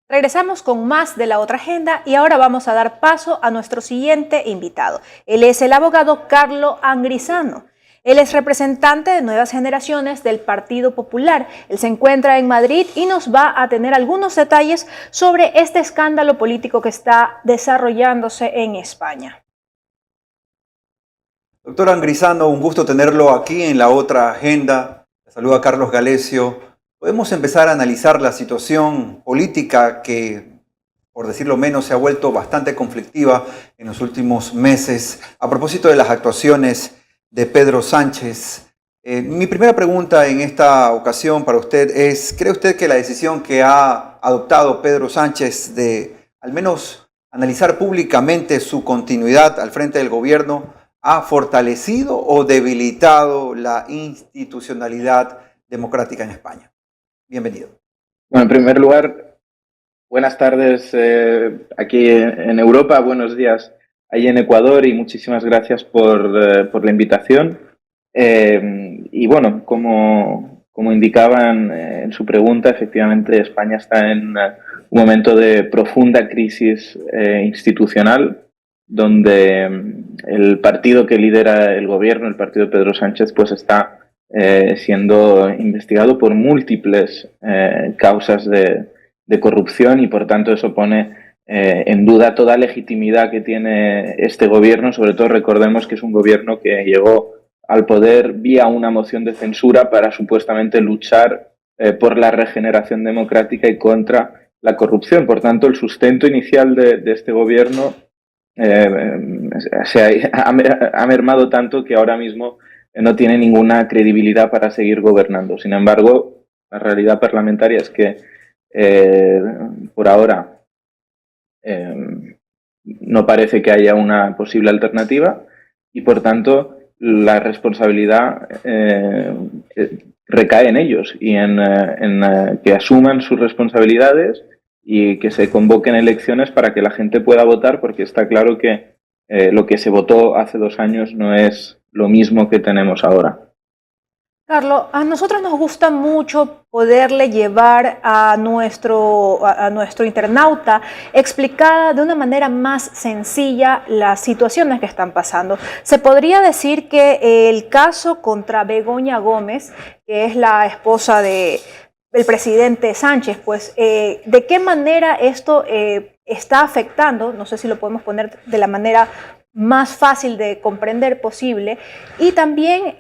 Regresamos con más de La Otra Agenda y ahora vamos a dar paso a nuestro siguiente invitado. Él es el abogado Carlo Angrisano. Él es representante de Nuevas Generaciones del Partido Popular. Él se encuentra en Madrid y nos va a tener algunos detalles sobre este escándalo político que está desarrollándose en España. Doctor Angrisano, un gusto tenerlo aquí en La Otra Agenda. Saluda Carlos Galesio. Podemos empezar a analizar la situación política que, por decirlo menos, se ha vuelto bastante conflictiva en los últimos meses a propósito de las actuaciones de Pedro Sánchez. Mi primera pregunta en esta ocasión para usted es, ¿cree usted que la decisión que ha adoptado Pedro Sánchez de al menos analizar públicamente su continuidad al frente del gobierno ha fortalecido o debilitado la institucionalidad democrática en España? Bienvenido. Bueno, en primer lugar, buenas tardes aquí en Europa, buenos días ahí en Ecuador y muchísimas gracias por la invitación. Y bueno, como indicaban en su pregunta, efectivamente España está en un momento de profunda crisis institucional, donde el partido que lidera el gobierno, el partido de Pedro Sánchez, pues está siendo investigado por múltiples causas de corrupción y por tanto eso pone en duda toda legitimidad que tiene este gobierno. Sobre todo recordemos que es un gobierno que llegó al poder vía una moción de censura para supuestamente luchar por la regeneración democrática y contra la corrupción. Por tanto, el sustento inicial de este gobierno ha mermado tanto que ahora mismo no tiene ninguna credibilidad para seguir gobernando. Sin embargo, la realidad parlamentaria es que por ahora no parece que haya una posible alternativa y, por tanto, la responsabilidad recae en ellos y en que asuman sus responsabilidades y que se convoquen elecciones para que la gente pueda votar, porque está claro que lo que se votó hace 2 años no es lo mismo que tenemos ahora. Carlos, a nosotros nos gusta mucho poderle llevar a nuestro internauta explicada de una manera más sencilla las situaciones que están pasando. Se podría decir que el caso contra Begoña Gómez, que es la esposa del presidente Sánchez, pues ¿de qué manera esto está afectando? No sé si lo podemos poner de la manera más fácil de comprender posible, y también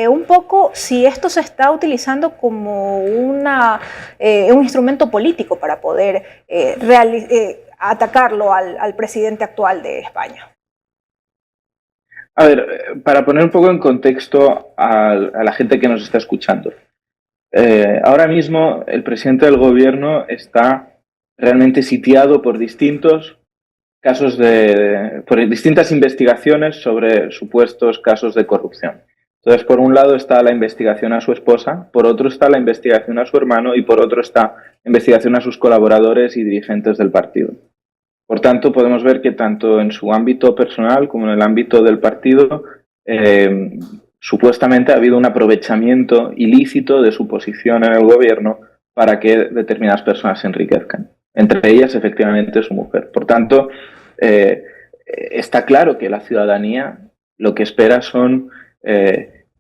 un poco si esto se está utilizando como un instrumento político para poder atacarlo al presidente actual de España. A ver, para poner un poco en contexto a la gente que nos está escuchando. Ahora mismo el presidente del gobierno está realmente sitiado por distintas investigaciones sobre supuestos casos de corrupción. Entonces, por un lado está la investigación a su esposa, por otro está la investigación a su hermano y por otro está la investigación a sus colaboradores y dirigentes del partido. Por tanto, podemos ver que tanto en su ámbito personal como en el ámbito del partido, supuestamente ha habido un aprovechamiento ilícito de su posición en el gobierno para que determinadas personas se enriquezcan. Entre ellas, efectivamente, su mujer. Por tanto, está claro que la ciudadanía lo que espera son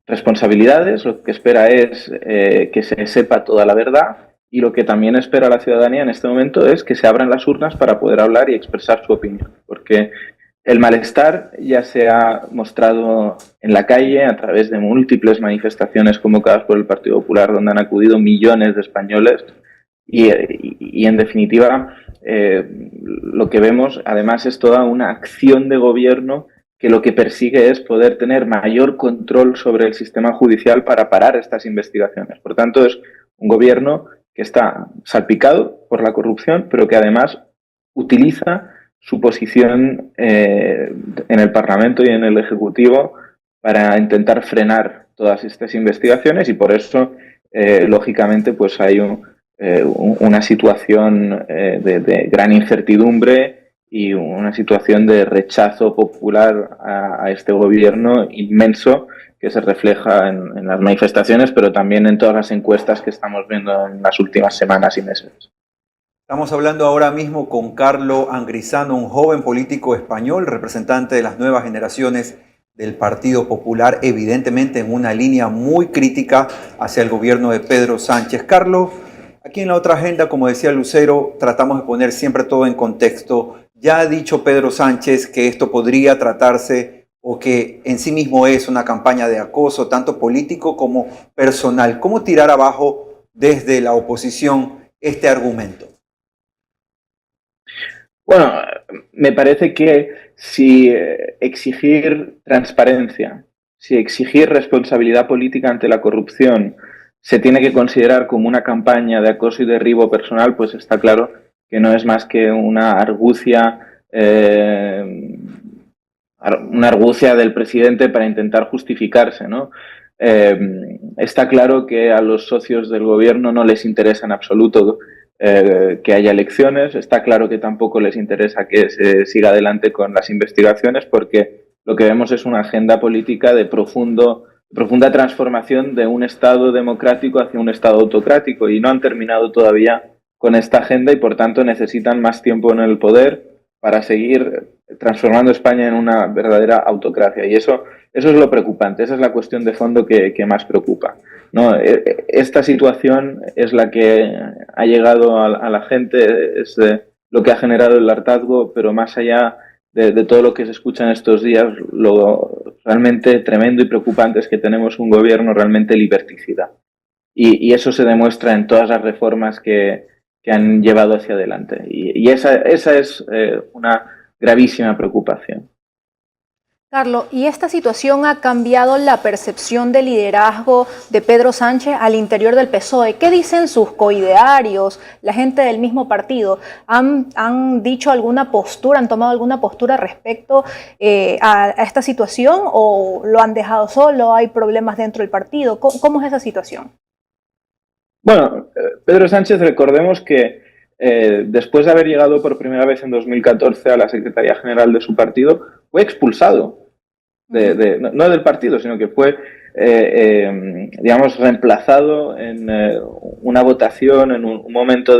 responsabilidades, lo que espera es que se sepa toda la verdad, y lo que también espera la ciudadanía en este momento es que se abran las urnas para poder hablar y expresar su opinión. Porque el malestar ya se ha mostrado en la calle a través de múltiples manifestaciones convocadas por el Partido Popular, donde han acudido millones de españoles. Y en definitiva, lo que vemos además es toda una acción de gobierno que lo que persigue es poder tener mayor control sobre el sistema judicial para parar estas investigaciones. Por tanto, es un gobierno que está salpicado por la corrupción, pero que además utiliza su posición en el Parlamento y en el Ejecutivo para intentar frenar todas estas investigaciones, y por eso, lógicamente, pues hay una situación de gran incertidumbre y una situación de rechazo popular a este gobierno inmenso, que se refleja en las manifestaciones, pero también en todas las encuestas que estamos viendo en las últimas semanas y meses. Estamos hablando ahora mismo con Carlos Angrisano, un joven político español, representante de las nuevas generaciones del Partido Popular, evidentemente en una línea muy crítica hacia el gobierno de Pedro Sánchez. Carlos, aquí en la otra agenda, como decía Lucero, tratamos de poner siempre todo en contexto. Ya ha dicho Pedro Sánchez que esto podría tratarse o que en sí mismo es una campaña de acoso, tanto político como personal. ¿Cómo tirar abajo desde la oposición este argumento? Bueno, me parece que si exigir transparencia, si exigir responsabilidad política ante la corrupción se tiene que considerar como una campaña de acoso y derribo personal, pues está claro que no es más que una argucia del presidente para intentar justificarse, ¿no? Está claro que a los socios del gobierno no les interesa en absoluto que haya elecciones. Está claro que tampoco les interesa que se siga adelante con las investigaciones, porque lo que vemos es una agenda política de profunda transformación de un Estado democrático hacia un Estado autocrático, y no han terminado todavía con esta agenda y por tanto necesitan más tiempo en el poder para seguir transformando España en una verdadera autocracia. Y eso es lo preocupante, esa es la cuestión de fondo que más preocupa, ¿no? Esta situación es la que ha llegado a la gente, es lo que ha generado el hartazgo, pero más allá de todo lo que se escucha en estos días, lo realmente tremendo y preocupante es que tenemos un gobierno realmente liberticida. Y eso se demuestra en todas las reformas que han llevado hacia adelante. Y esa es una gravísima preocupación. Carlos, ¿y esta situación ha cambiado la percepción de liderazgo de Pedro Sánchez al interior del PSOE? ¿Qué dicen sus coidearios, la gente del mismo partido? ¿Han dicho alguna postura, han tomado alguna postura respecto a esta situación o lo han dejado solo? ¿Hay problemas dentro del partido? ¿Cómo es esa situación? Bueno, Pedro Sánchez, recordemos que después de haber llegado por primera vez en 2014 a la Secretaría General de su partido, fue expulsado, no del partido, sino que fue, digamos, reemplazado en una votación, en un momento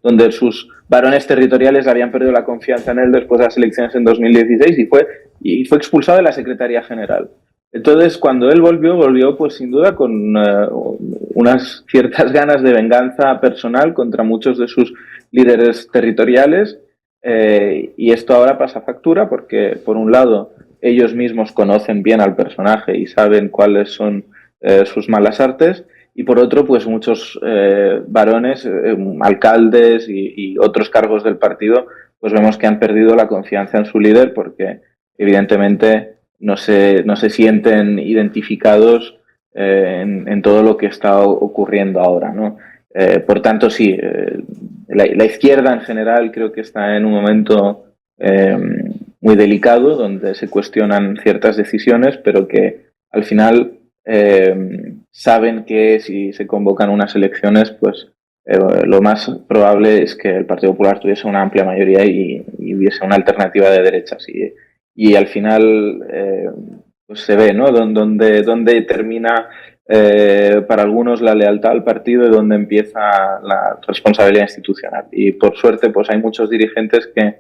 donde sus varones territoriales habían perdido la confianza en él después de las elecciones en 2016 y fue expulsado de la Secretaría General. Entonces, cuando él volvió pues sin duda con unas ciertas ganas de venganza personal contra muchos de sus líderes territoriales, y esto ahora pasa factura porque, por un lado, ellos mismos conocen bien al personaje y saben cuáles son sus malas artes, y por otro, pues muchos varones, alcaldes y otros cargos del partido, pues vemos que han perdido la confianza en su líder porque, evidentemente, no se sienten identificados en todo lo que está ocurriendo ahora, ¿no? Por tanto, sí, la izquierda en general creo que está en un momento muy delicado, donde se cuestionan ciertas decisiones, pero que al final saben que si se convocan unas elecciones, pues lo más probable es que el Partido Popular tuviese una amplia mayoría y hubiese una alternativa de derechas. Y al final pues se ve, ¿no?, dónde termina para algunos la lealtad al partido y dónde empieza la responsabilidad institucional. Y por suerte pues hay muchos dirigentes que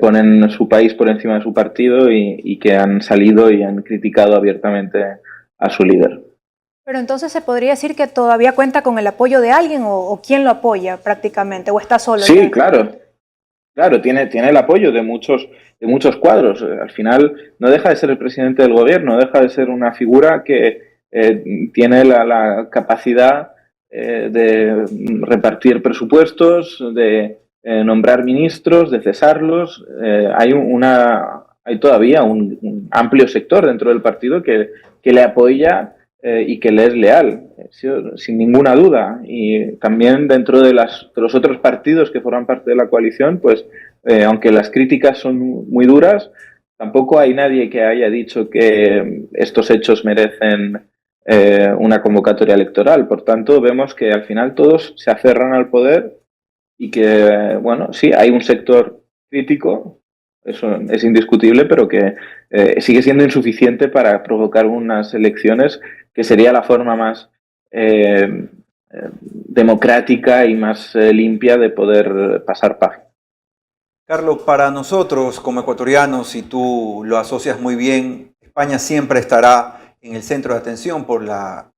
ponen su país por encima de su partido y que han salido y han criticado abiertamente a su líder. Pero entonces se podría decir que todavía cuenta con el apoyo de alguien o quién lo apoya prácticamente, o está solo. Sí, claro, tiene el apoyo de muchos cuadros. Al final no deja de ser el presidente del gobierno, deja de ser una figura que tiene la capacidad de repartir presupuestos, de nombrar ministros, de cesarlos. Hay todavía un amplio sector dentro del partido que le apoya y que le es leal, sin ninguna duda. Y también dentro de los otros partidos que forman parte de la coalición, pues aunque las críticas son muy duras, tampoco hay nadie que haya dicho que estos hechos merecen una convocatoria electoral. Por tanto, vemos que al final todos se aferran al poder y que, bueno, sí, hay un sector crítico, eso es indiscutible, pero que sigue siendo insuficiente para provocar unas elecciones que sería la forma más democrática y más limpia de poder pasar página. Carlos, para nosotros como ecuatorianos, y tú lo asocias muy bien, España siempre estará en el centro de atención por la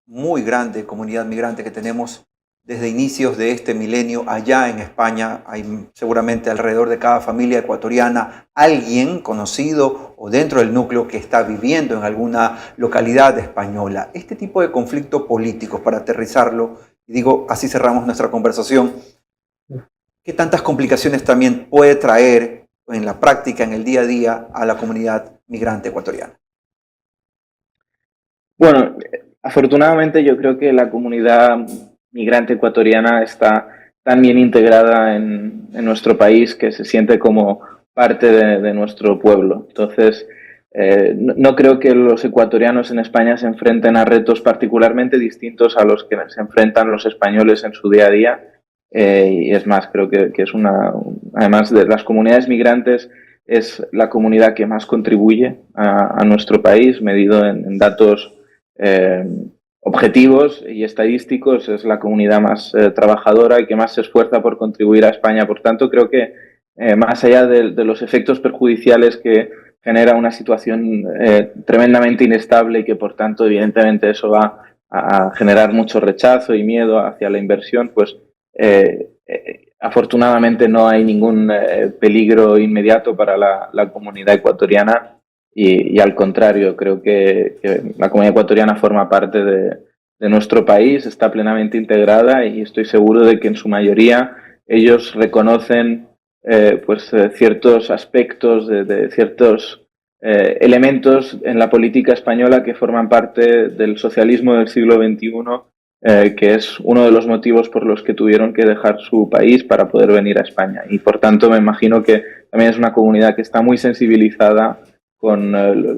muy grande comunidad migrante que tenemos desde inicios de este milenio. Allá en España hay seguramente alrededor de cada familia ecuatoriana alguien conocido o dentro del núcleo que está viviendo en alguna localidad española. Este tipo de conflictos políticos, para aterrizarlo, y digo, así cerramos nuestra conversación, ¿qué tantas complicaciones también puede traer en la práctica, en el día a día, a la comunidad migrante ecuatoriana? Bueno, afortunadamente yo creo que la comunidad migrante ecuatoriana está tan bien integrada en nuestro país que se siente como parte de nuestro pueblo. Entonces, no creo que los ecuatorianos en España se enfrenten a retos particularmente distintos a los que se enfrentan los españoles en su día a día. Y es más, creo que es además de las comunidades migrantes, es la comunidad que más contribuye a nuestro país, medido en datos objetivos y estadísticos. Es la comunidad más trabajadora y que más se esfuerza por contribuir a España. Por tanto, creo que más allá de los efectos perjudiciales que genera una situación tremendamente inestable y que, por tanto, evidentemente eso va a generar mucho rechazo y miedo hacia la inversión, pues Afortunadamente no hay ningún peligro inmediato para la comunidad ecuatoriana y al contrario, creo que la comunidad ecuatoriana forma parte de nuestro país, está plenamente integrada y estoy seguro de que en su mayoría ellos reconocen ciertos aspectos de ciertos elementos en la política española que forman parte del socialismo del siglo XXI, que es uno de los motivos por los que tuvieron que dejar su país para poder venir a España. Y por tanto me imagino que también es una comunidad que está muy sensibilizada con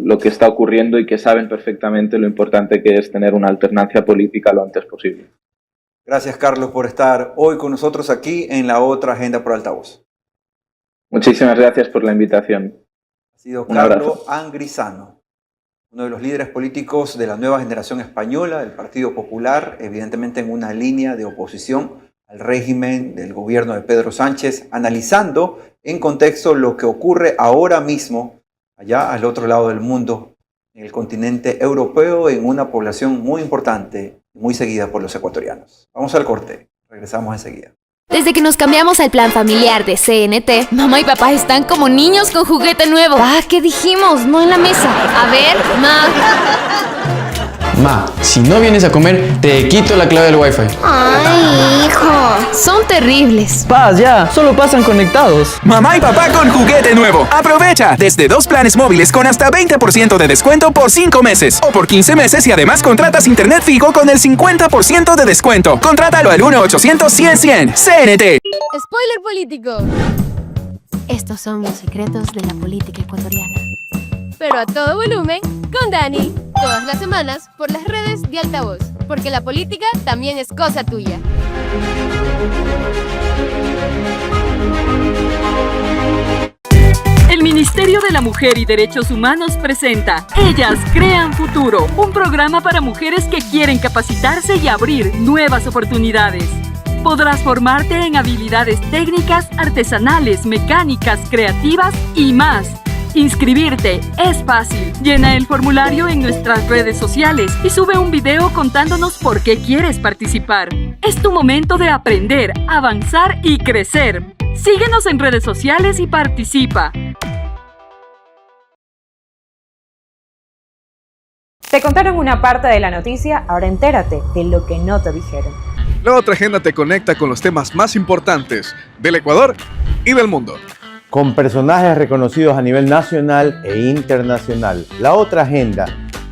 lo que está ocurriendo y que saben perfectamente lo importante que es tener una alternancia política lo antes posible. Gracias, Carlos, por estar hoy con nosotros aquí en La Otra Agenda por Altavoz. Muchísimas gracias por la invitación. Ha sido Carlos Angrisano, uno de los líderes políticos de la nueva generación española, del Partido Popular, evidentemente en una línea de oposición al régimen del gobierno de Pedro Sánchez, analizando en contexto lo que ocurre ahora mismo allá al otro lado del mundo, en el continente europeo, en una población muy importante y muy seguida por los ecuatorianos. Vamos al corte, regresamos enseguida. Desde que nos cambiamos al plan familiar de CNT, mamá y papá están como niños con juguete nuevo. Ah, ¿qué dijimos? No en la mesa. A ver, Ma, si no vienes a comer, te quito la clave del Wi-Fi. Ay, hijo. Son terribles. Paz, ya. Solo pasan conectados. Mamá y papá con juguete nuevo. Aprovecha desde 2 planes móviles con hasta 20% de descuento por 5 meses o por 15 meses y además contratas internet fijo con el 50% de descuento. Contrátalo al 1-800-100-100. CNT. Spoiler político. Estos son los secretos de la política ecuatoriana. Pero a todo volumen, con Dani. Todas las semanas por las redes de Altavoz. Porque la política también es cosa tuya. El Ministerio de la Mujer y Derechos Humanos presenta Ellas Crean Futuro, un programa para mujeres que quieren capacitarse y abrir nuevas oportunidades. Podrás formarte en habilidades técnicas, artesanales, mecánicas, creativas y más. Inscribirte es fácil. Llena el formulario en nuestras redes sociales y sube un video contándonos por qué quieres participar. Es tu momento de aprender, avanzar y crecer. Síguenos en redes sociales y participa. Te contaron una parte de la noticia, ahora entérate de lo que no te dijeron. La Otra Agenda te conecta con los temas más importantes del Ecuador y del mundo. Con personajes reconocidos a nivel nacional e internacional. La Otra Agenda,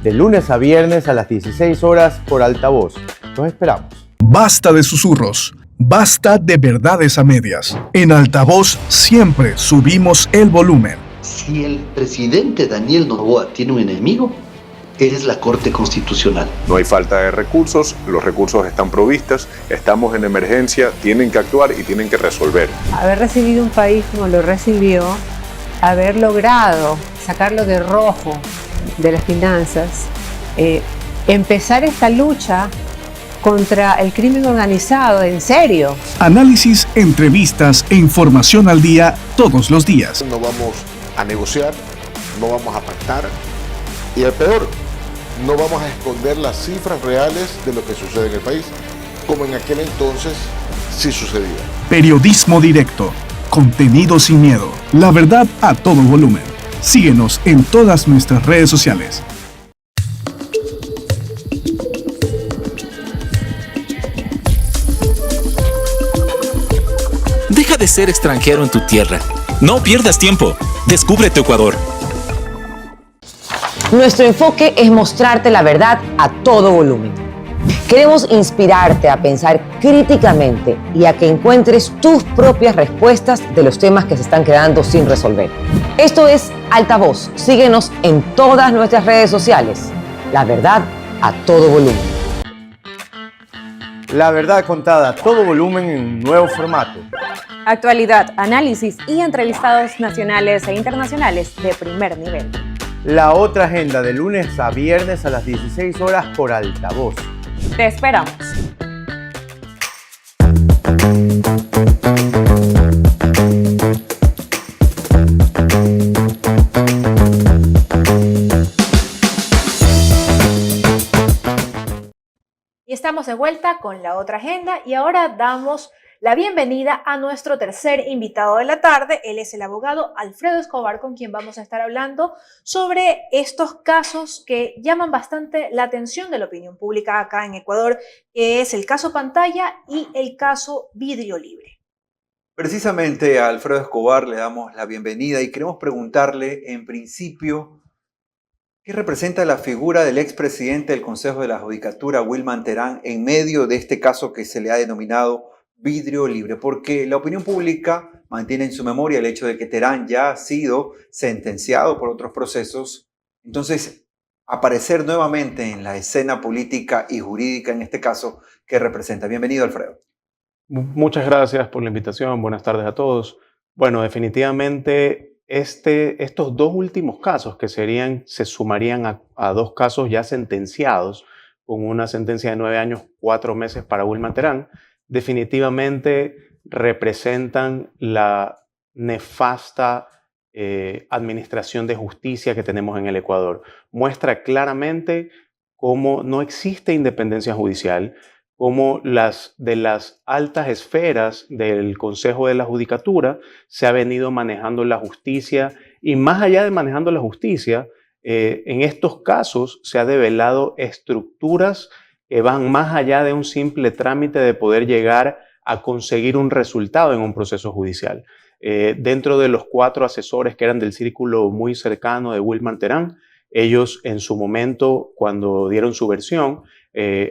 de lunes a viernes a las 16 horas por Altavoz. Los esperamos. Basta de susurros, basta de verdades a medias. En Altavoz siempre subimos el volumen. Si el presidente Daniel Noboa tiene un enemigo, es la Corte Constitucional. No hay falta de recursos, los recursos están provistos, estamos en emergencia, tienen que actuar y tienen que resolver. Haber recibido un país como lo recibió, haber logrado sacarlo de rojo de las finanzas, empezar esta lucha contra el crimen organizado, en serio. Análisis, entrevistas e información al día todos los días. No vamos a negociar, no vamos a pactar y el peor, no vamos a esconder las cifras reales de lo que sucede en el país, como en aquel entonces sí sucedía. Periodismo directo, contenido sin miedo, la verdad a todo volumen. Síguenos en todas nuestras redes sociales. Deja de ser extranjero en tu tierra. No pierdas tiempo. Descubre tu Ecuador. Nuestro enfoque es mostrarte la verdad a todo volumen. Queremos inspirarte a pensar críticamente y a que encuentres tus propias respuestas de los temas que se están quedando sin resolver. Esto es Altavoz. Síguenos en todas nuestras redes sociales. La verdad a todo volumen. La verdad contada a todo volumen en un nuevo formato. Actualidad, análisis y entrevistados nacionales e internacionales de primer nivel. La Otra Agenda, de lunes a viernes a las 16 horas por Altavoz. Te esperamos. Y estamos de vuelta con La Otra Agenda y ahora damos la bienvenida a nuestro tercer invitado de la tarde. Él es el abogado Alfredo Escobar, con quien vamos a estar hablando sobre estos casos que llaman bastante la atención de la opinión pública acá en Ecuador, que es el caso Pantalla y el caso Vidrio Libre. Precisamente a Alfredo Escobar le damos la bienvenida y queremos preguntarle, en principio, ¿qué representa la figura del expresidente del Consejo de la Judicatura, Wilman Terán, en medio de este caso que se le ha denominado Vidrio Libre? Porque la opinión pública mantiene en su memoria el hecho de que Terán ya ha sido sentenciado por otros procesos. Entonces, aparecer nuevamente en la escena política y jurídica en este caso, ¿qué representa? Bienvenido, Alfredo. Muchas gracias por la invitación. Buenas tardes a todos. Bueno, definitivamente estos dos últimos casos que se sumarían a dos casos ya sentenciados con una sentencia de 9 años, 4 meses para Wilman Terán, definitivamente representan la nefasta administración de justicia que tenemos en el Ecuador. Muestra claramente cómo no existe independencia judicial, cómo de las altas esferas del Consejo de la Judicatura se ha venido manejando la justicia, y más allá de manejando la justicia, en estos casos se ha develado estructuras que van más allá de un simple trámite de poder llegar a conseguir un resultado en un proceso judicial. Dentro de los 4 asesores que eran del círculo muy cercano de Wilman Terán, ellos en su momento, cuando dieron su versión,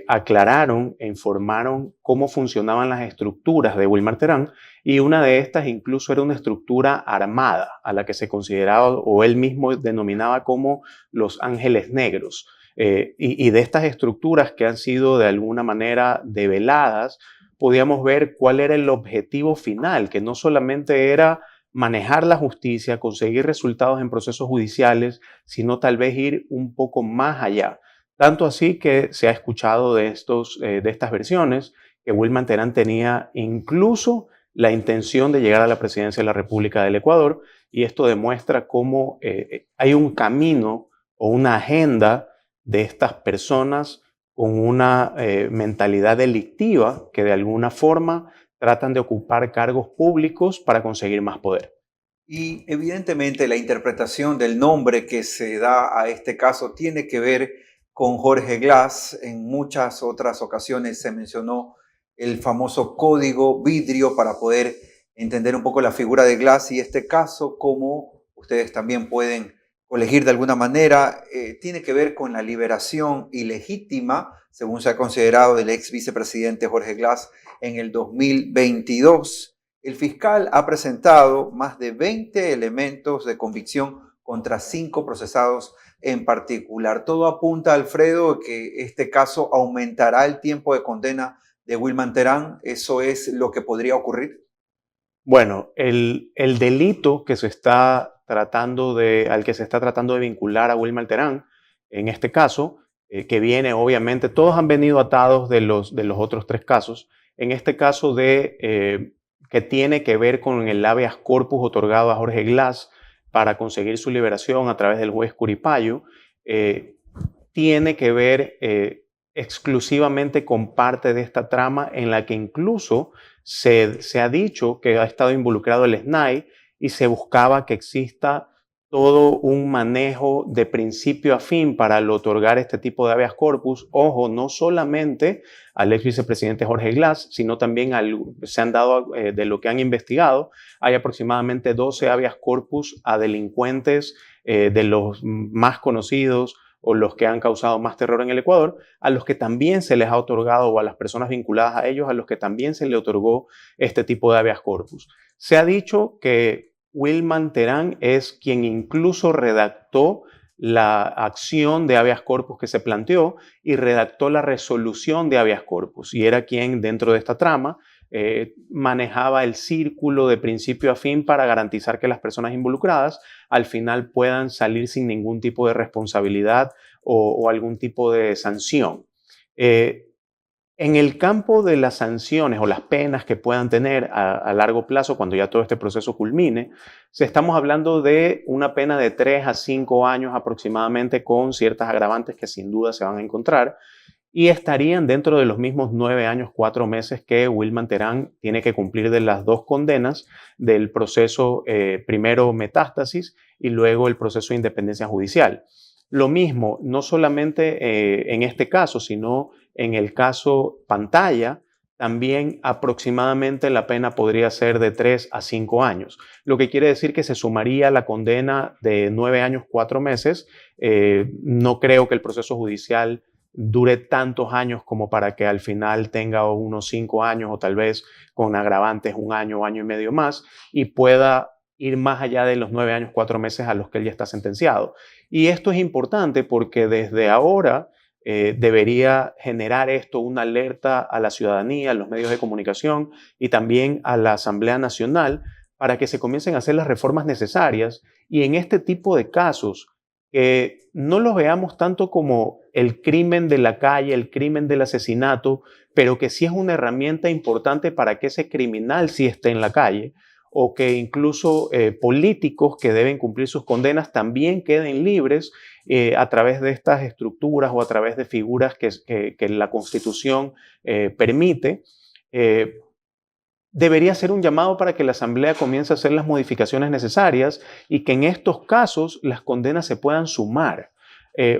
aclararon e informaron cómo funcionaban las estructuras de Wilman Terán, y una de estas incluso era una estructura armada, a la que se consideraba, o él mismo denominaba, como los ángeles negros. Y de estas estructuras que han sido de alguna manera develadas, podíamos ver cuál era el objetivo final, que no solamente era manejar la justicia, conseguir resultados en procesos judiciales, sino tal vez ir un poco más allá. Tanto así que se ha escuchado de estas versiones que Wilman Terán tenía incluso la intención de llegar a la presidencia de la República del Ecuador, y esto demuestra cómo hay un camino o una agenda de estas personas con una mentalidad delictiva que de alguna forma tratan de ocupar cargos públicos para conseguir más poder. Y evidentemente la interpretación del nombre que se da a este caso tiene que ver con Jorge Glass. En muchas otras ocasiones se mencionó el famoso código vidrio para poder entender un poco la figura de Glass, y este caso, como ustedes también pueden colegir de alguna manera, tiene que ver con la liberación ilegítima, según se ha considerado, del ex vicepresidente Jorge Glass en el 2022. El fiscal ha presentado más de 20 elementos de convicción contra 5 procesados en particular. Todo apunta, Alfredo, que este caso aumentará el tiempo de condena de Wilman Terán. ¿Eso es lo que podría ocurrir? Bueno, el delito que al que se está tratando de vincular a Wilman Terán, en este caso, que viene obviamente, todos han venido atados de los otros 3 casos, en este caso que tiene que ver con el habeas corpus otorgado a Jorge Glass para conseguir su liberación a través del juez Curipayo, tiene que ver exclusivamente con parte de esta trama en la que incluso se ha dicho que ha estado involucrado el SNAI, y se buscaba que exista todo un manejo de principio a fin para otorgar este tipo de habeas corpus. Ojo, no solamente al ex vicepresidente Jorge Glass, sino también se han dado, de lo que han investigado, hay aproximadamente 12 habeas corpus a delincuentes de los más conocidos o los que han causado más terror en el Ecuador, a los que también se les ha otorgado, o a las personas vinculadas a ellos, a los que también se le otorgó este tipo de habeas corpus. Se ha dicho que Wilman Terán es quien incluso redactó la acción de habeas corpus que se planteó y redactó la resolución de habeas corpus, y era quien dentro de esta trama manejaba el círculo de principio a fin para garantizar que las personas involucradas al final puedan salir sin ningún tipo de responsabilidad o algún tipo de sanción. En el campo de las sanciones o las penas que puedan tener a largo plazo, cuando ya todo este proceso culmine, estamos hablando de una pena de 3 a 5 años aproximadamente, con ciertas agravantes que sin duda se van a encontrar. y estarían dentro de los mismos 9 años, 4 meses que Wilman Terán tiene que cumplir de las 2 condenas del proceso, primero metástasis y luego el proceso de independencia judicial. Lo mismo, no solamente en este caso, sino en el caso Pantalla, también aproximadamente la pena podría ser de 3 a 5 años, lo que quiere decir que se sumaría la condena de 9 años, 4 meses. No creo que el proceso judicial dure tantos años como para que al final tenga unos 5 años o tal vez con agravantes 1 año, año y medio más y pueda ir más allá de los 9 años, 4 meses a los que él ya está sentenciado. Y esto es importante porque desde ahora debería generar esto una alerta a la ciudadanía, a los medios de comunicación y también a la Asamblea Nacional para que se comiencen a hacer las reformas necesarias y en este tipo de casos no los veamos tanto como el crimen de la calle, el crimen del asesinato, pero que sí es una herramienta importante para que ese criminal sí esté en la calle, o que incluso políticos que deben cumplir sus condenas también queden libres a través de estas estructuras o a través de figuras que la Constitución permite. Debería ser un llamado para que la Asamblea comience a hacer las modificaciones necesarias y que en estos casos las condenas se puedan sumar.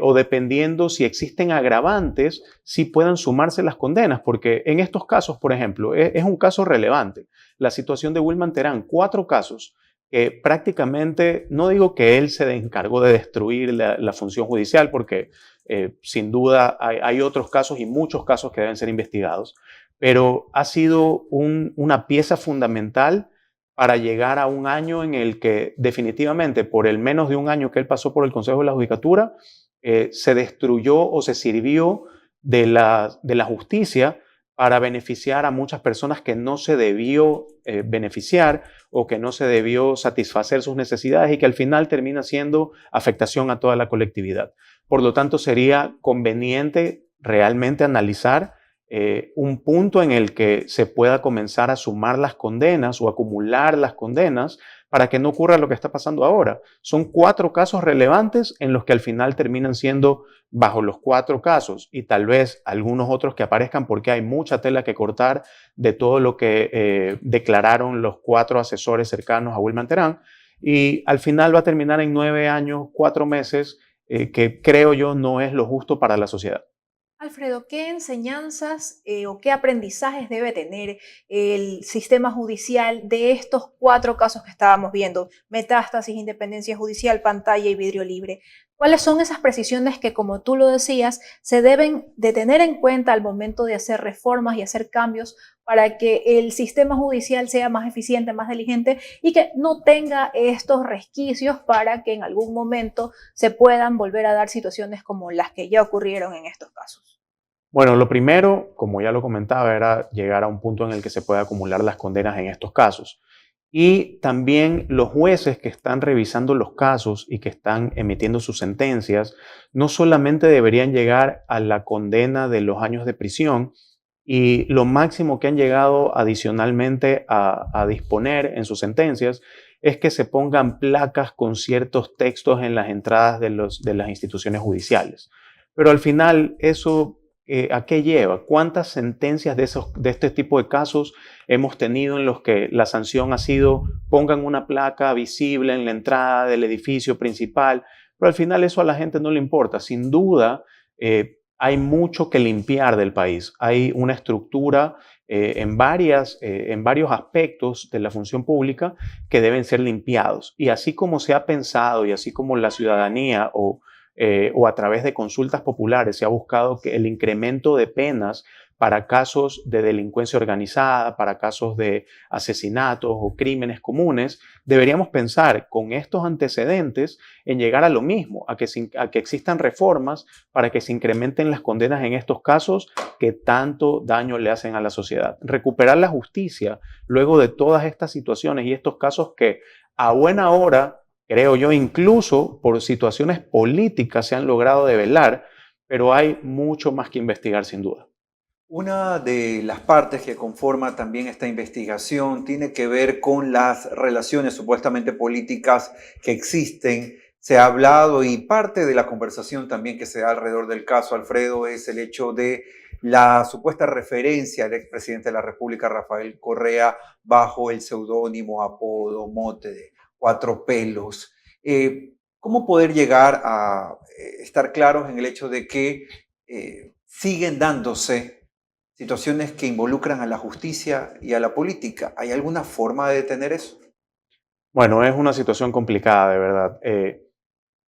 O dependiendo si existen agravantes, si puedan sumarse las condenas, porque en estos casos, por ejemplo, es un caso relevante. La situación de Wilman Terán, 4 casos que prácticamente, no digo que él se encargó de destruir la función judicial, porque sin duda hay otros casos y muchos casos que deben ser investigados, pero ha sido una pieza fundamental para llegar a un año en el que definitivamente, por el menos de un año que él pasó por el Consejo de la Judicatura, se destruyó o se sirvió de la justicia para beneficiar a muchas personas que no se debió beneficiar o que no se debió satisfacer sus necesidades y que al final termina siendo afectación a toda la colectividad. Por lo tanto, sería conveniente realmente analizar un punto en el que se pueda comenzar a sumar las condenas o acumular las condenas para que no ocurra lo que está pasando ahora. Son 4 casos relevantes en los que al final terminan siendo bajo los 4 casos y tal vez algunos otros que aparezcan porque hay mucha tela que cortar de todo lo que declararon los 4 asesores cercanos a Wilman Terán y al final va a terminar en 9 años, 4 meses, que creo yo no es lo justo para la sociedad. Alfredo, ¿qué enseñanzas o qué aprendizajes debe tener el sistema judicial de estos 4 casos que estábamos viendo? Metástasis, independencia judicial, Pantalla y vidrio libre. ¿Cuáles son esas precisiones que, como tú lo decías, se deben de tener en cuenta al momento de hacer reformas y hacer cambios para que el sistema judicial sea más eficiente, más diligente y que no tenga estos resquicios para que en algún momento se puedan volver a dar situaciones como las que ya ocurrieron en estos casos? Bueno, lo primero, como ya lo comentaba, era llegar a un punto en el que se pueda acumular las condenas en estos casos. Y también los jueces que están revisando los casos y que están emitiendo sus sentencias, no solamente deberían llegar a la condena de los años de prisión y lo máximo que han llegado adicionalmente a disponer en sus sentencias es que se pongan placas con ciertos textos en las entradas de las instituciones judiciales. Pero al final eso... ¿a qué lleva? ¿Cuántas sentencias de este tipo de casos hemos tenido en los que la sanción ha sido pongan una placa visible en la entrada del edificio principal? Pero al final eso a la gente no le importa. Sin duda, hay mucho que limpiar del país. Hay una estructura en varios aspectos de la función pública que deben ser limpiados. Y así como se ha pensado y así como la ciudadanía o a través de consultas populares se ha buscado que el incremento de penas para casos de delincuencia organizada, para casos de asesinatos o crímenes comunes, deberíamos pensar con estos antecedentes en llegar a lo mismo, a que existan reformas para que se incrementen las condenas en estos casos que tanto daño le hacen a la sociedad. Recuperar la justicia luego de todas estas situaciones y estos casos que a buena hora, creo yo, incluso por situaciones políticas se han logrado develar, pero hay mucho más que investigar sin duda. Una de las partes que conforma también esta investigación tiene que ver con las relaciones supuestamente políticas que existen se ha hablado y parte de la conversación también que se da alrededor del caso, Alfredo, es el hecho de la supuesta referencia al expresidente de la República, Rafael Correa, bajo el seudónimo, apodo, mote de Cuatro Pelos. ¿Cómo poder llegar a estar claros en el hecho de que siguen dándose situaciones que involucran a la justicia y a la política? ¿Hay alguna forma de detener eso? Bueno, es una situación complicada, de verdad.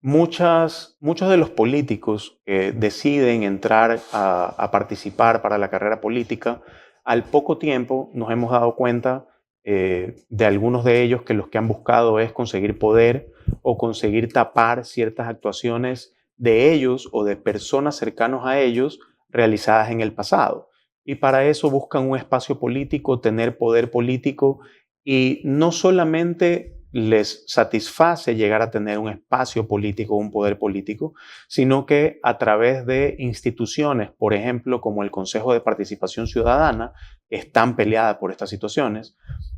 Muchos de los políticos que deciden entrar a participar para la carrera política, al poco tiempo nos hemos dado cuenta de algunos de ellos que los que han buscado es conseguir poder o conseguir tapar ciertas actuaciones de ellos o de personas cercanas a ellos realizadas en el pasado. Y para eso buscan un espacio político, tener poder político, y no solamente les satisface llegar a tener un espacio político, un poder político, sino que a través de instituciones, por ejemplo, como el Consejo de Participación Ciudadana, que están peleadas por estas situaciones,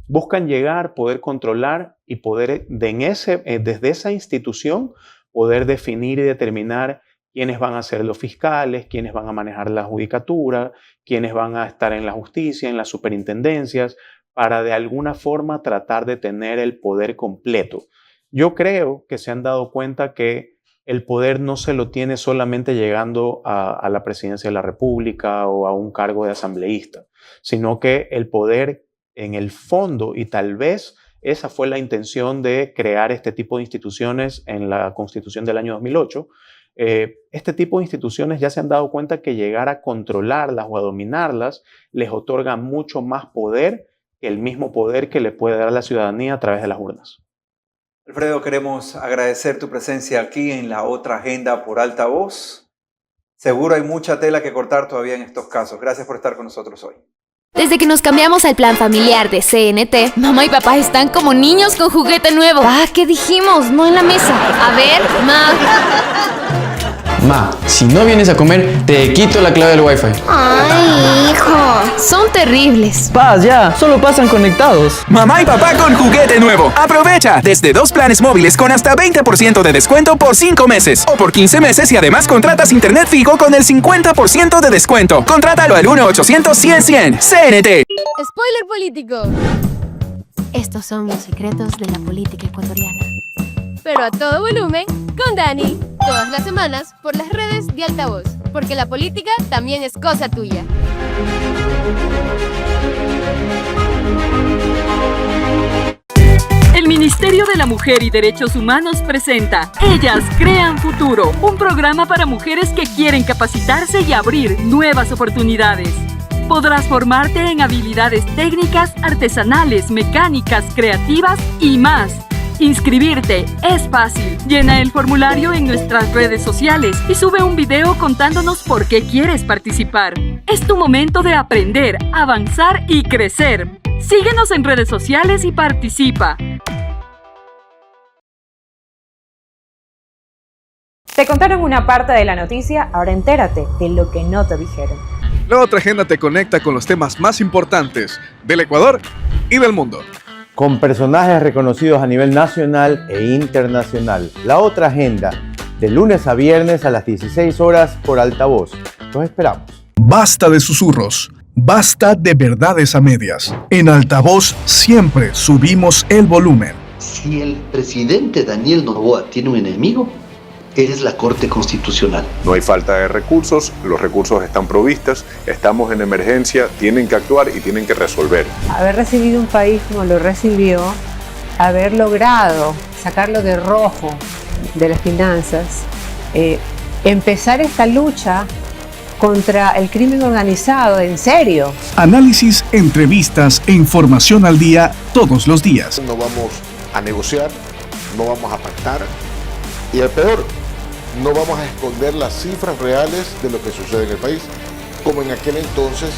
buscan llegar, poder controlar y poder desde esa institución poder definir y determinar quiénes van a ser los fiscales, quiénes van a manejar la judicatura, quiénes van a estar en la justicia, en las superintendencias, para de alguna forma tratar de tener el poder completo. Yo creo que se han dado cuenta que el poder no se lo tiene solamente llegando a la presidencia de la República o a un cargo de asambleísta, sino que el poder en el fondo, y tal vez esa fue la intención de crear este tipo de instituciones en la Constitución del año 2008, este tipo de instituciones ya se han dado cuenta que llegar a controlarlas o a dominarlas les otorga mucho más poder que el mismo poder que le puede dar a la ciudadanía a través de las urnas. Alfredo, queremos agradecer tu presencia aquí en La Otra Agenda por Altavoz. Seguro hay mucha tela que cortar todavía en estos casos. Gracias por estar con nosotros hoy. Desde que nos cambiamos al plan familiar de CNT, mamá y papá están como niños con juguete nuevo. Ah, ¿qué dijimos? No en la mesa. A ver, Ma, si no vienes a comer, te quito la clave del Wi-Fi. Ay, hijo. Son terribles. Paz, ya. Solo pasan conectados. Mamá y papá con juguete nuevo. Aprovecha desde 2 planes móviles con hasta 20% de descuento por 5 meses. O por 15 meses y además contratas internet fijo con el 50% de descuento. Contrátalo al 1-800-100-100. CNT. Spoiler político. Estos son los secretos de la política ecuatoriana. Pero a todo volumen, con Dani. Todas las semanas por las redes de Altavoz. Porque la política también es cosa tuya. El Ministerio de la Mujer y Derechos Humanos presenta Ellas Crean Futuro, un programa para mujeres que quieren capacitarse y abrir nuevas oportunidades. Podrás formarte en habilidades técnicas, artesanales, mecánicas, creativas y más. Inscribirte es fácil. Llena el formulario en nuestras redes sociales y sube un video contándonos por qué quieres participar. Es tu momento de aprender, avanzar y crecer. Síguenos en redes sociales y participa. Te contaron una parte de la noticia, ahora entérate de lo que no te dijeron. La Otra Agenda te conecta con los temas más importantes del Ecuador y del mundo. Con personajes reconocidos a nivel nacional e internacional. La Otra Agenda, de lunes a viernes a las 16 horas por Altavoz. Los esperamos. Basta de susurros, basta de verdades a medias. En Altavoz siempre subimos el volumen. Si el presidente Daniel Noboa tiene un enemigo, es la Corte Constitucional. No hay falta de recursos, los recursos están provistos, estamos en emergencia, tienen que actuar y tienen que resolver. Haber recibido un país como lo recibió, haber logrado sacarlo de rojo de las finanzas, empezar esta lucha contra el crimen organizado, en serio. Análisis, entrevistas e información al día todos los días. No vamos a negociar, no vamos a pactar y el peor, no vamos a esconder las cifras reales de lo que sucede en el país, como en aquel entonces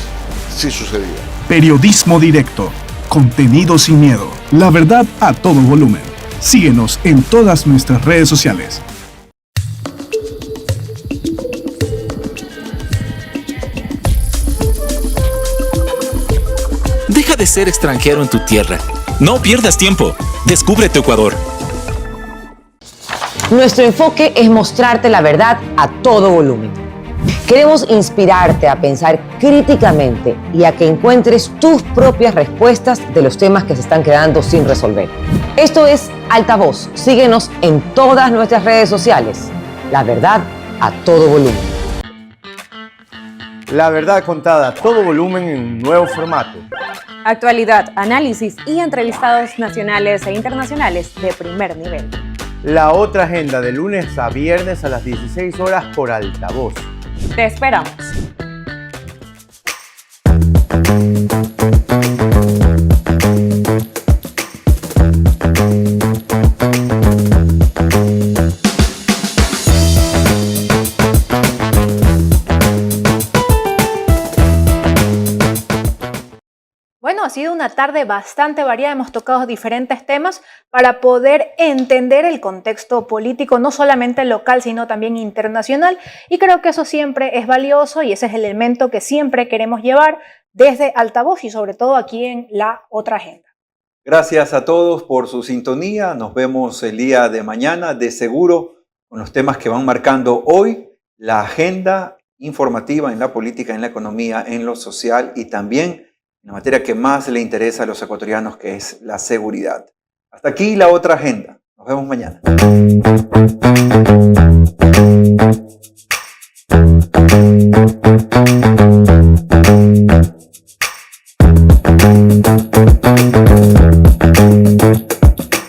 sí sucedía. Periodismo directo, contenido sin miedo, la verdad a todo volumen. Síguenos en todas nuestras redes sociales. Deja de ser extranjero en tu tierra. No pierdas tiempo. Descubre tu Ecuador. Nuestro enfoque es mostrarte la verdad a todo volumen. Queremos inspirarte a pensar críticamente y a que encuentres tus propias respuestas de los temas que se están quedando sin resolver. Esto es Altavoz. Síguenos en todas nuestras redes sociales. La verdad a todo volumen. La verdad contada a todo volumen en un nuevo formato. Actualidad, análisis y entrevistados nacionales e internacionales de primer nivel. La otra agenda de lunes a viernes a las 16 horas por Altavoz. Te esperamos. Bueno, ha sido una tarde bastante variada, hemos tocado diferentes temas para poder entender el contexto político, no solamente local, sino también internacional, y creo que eso siempre es valioso y ese es el elemento que siempre queremos llevar desde Altavoz y sobre todo aquí en La Otra Agenda. Gracias a todos por su sintonía, nos vemos el día de mañana, de seguro, con los temas que van marcando hoy la agenda informativa en la política, en la economía, en lo social y también la materia que más le interesa a los ecuatorianos, que es la seguridad. Hasta aquí La Otra Agenda. Nos vemos mañana.